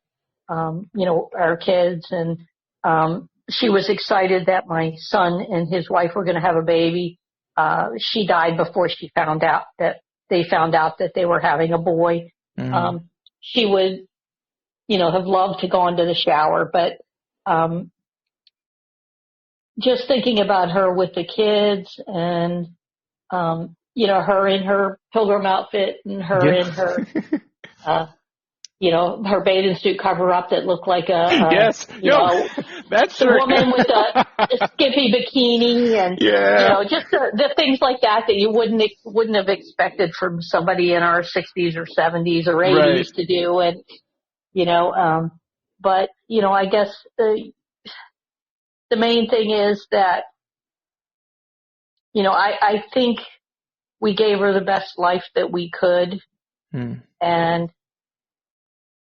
our kids. And, she was excited that my son and his wife were going to have a baby. She died before they found out that they were having a boy. She would, have loved to go into the shower, but, just thinking about her with the kids and, her in her pilgrim outfit and her in her, her bathing suit cover up that looked like that's the woman with a skimpy bikini and, just the things like that you wouldn't have expected from somebody in our 60s or 70s or 80s to do. And, but, I guess the main thing is that, I think we gave her the best life that we could. And,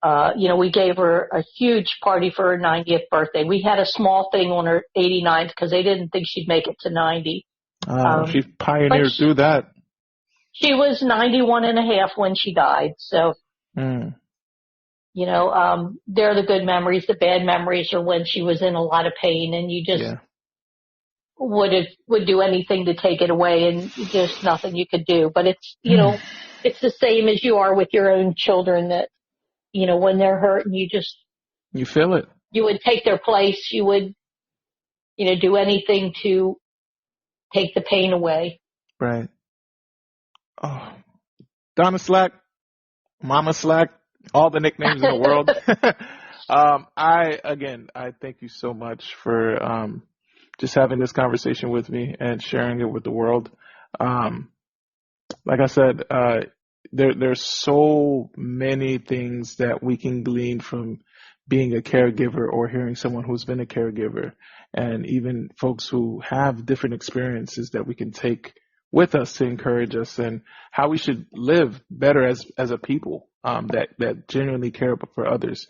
we gave her a huge party for her 90th birthday. We had a small thing on her 89th because they didn't think she'd make it to 90. She pioneered through that. She was 91 and a half when she died. So, they're the good memories. The bad memories are when she was in a lot of pain and you just would do anything to take it away, and there's nothing you could do. But it's, it's the same as you are with your own children, that, when they're hurting, You feel it. you would take their place. You would, do anything to take the pain away. Right. Oh, Donna Slack, Mama Slack, all the nicknames in the world. I thank you so much for just having this conversation with me and sharing it with the world. Like I said, there's so many things that we can glean from being a caregiver or hearing someone who's been a caregiver, and even folks who have different experiences that we can take with us to encourage us and how we should live better as a people that genuinely care for others.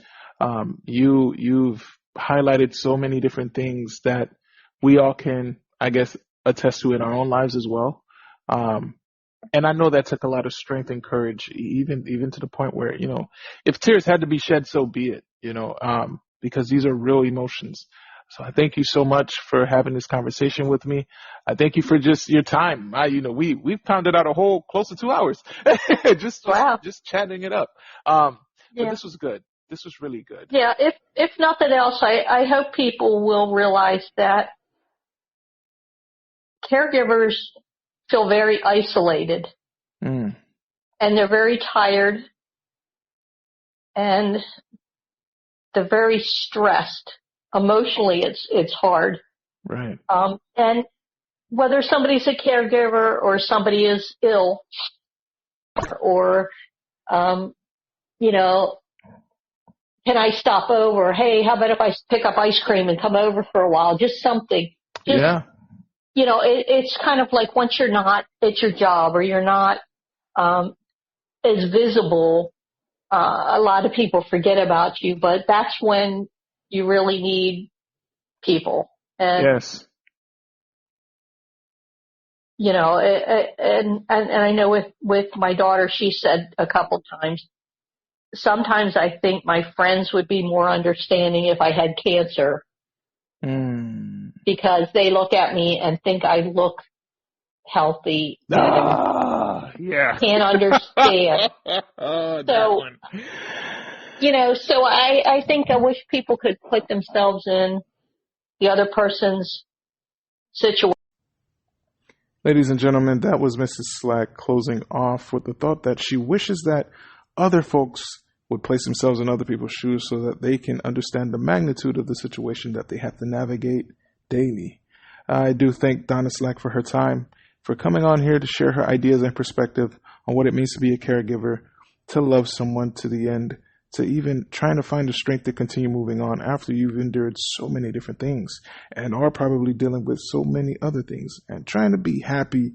You've highlighted so many different things that we all can, I guess, attest to in our own lives as well. And I know that took a lot of strength and courage, even to the point where, if tears had to be shed, so be it, because these are real emotions. So I thank you so much for having this conversation with me. I thank you for just your time. We've pounded out a whole close to 2 hours, just chatting it up. But this was good. This was really good. Yeah. If nothing else, I hope people will realize that caregivers feel very isolated, and they're very tired, and they're very stressed. Emotionally, it's hard. Right. And whether somebody's a caregiver or somebody is ill, or can I stop over? Hey, how about if I pick up ice cream and come over for a while? Just something. It's kind of like once you're not at your job or you're not as visible, a lot of people forget about you, but that's when you really need people. And, yes. And I know with my daughter, she said a couple times, sometimes I think my friends would be more understanding if I had cancer. Because they look at me and think I look healthy. Yeah. Can't understand. So I think I wish people could put themselves in the other person's situation. Ladies and gentlemen, that was Mrs. Slack closing off with the thought that she wishes that other folks would place themselves in other people's shoes so that they can understand the magnitude of the situation that they have to navigate daily. I do thank Donna Slack for her time, for coming on here to share her ideas and perspective on what it means to be a caregiver, to love someone to the end, to even trying to find the strength to continue moving on after you've endured so many different things and are probably dealing with so many other things and trying to be happy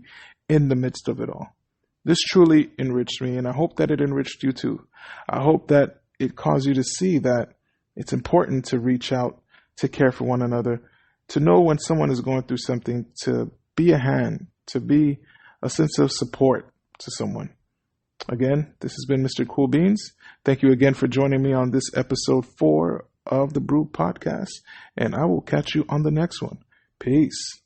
in the midst of it all. This truly enriched me, and I hope that it enriched you too. I hope that it caused you to see that it's important to reach out, to care for one another, to know when someone is going through something, to be a hand, to be a sense of support to someone. Again, this has been Mr. Cool Beans. Thank you again for joining me on this episode 4 of the Brew Podcast, and I will catch you on the next one. Peace.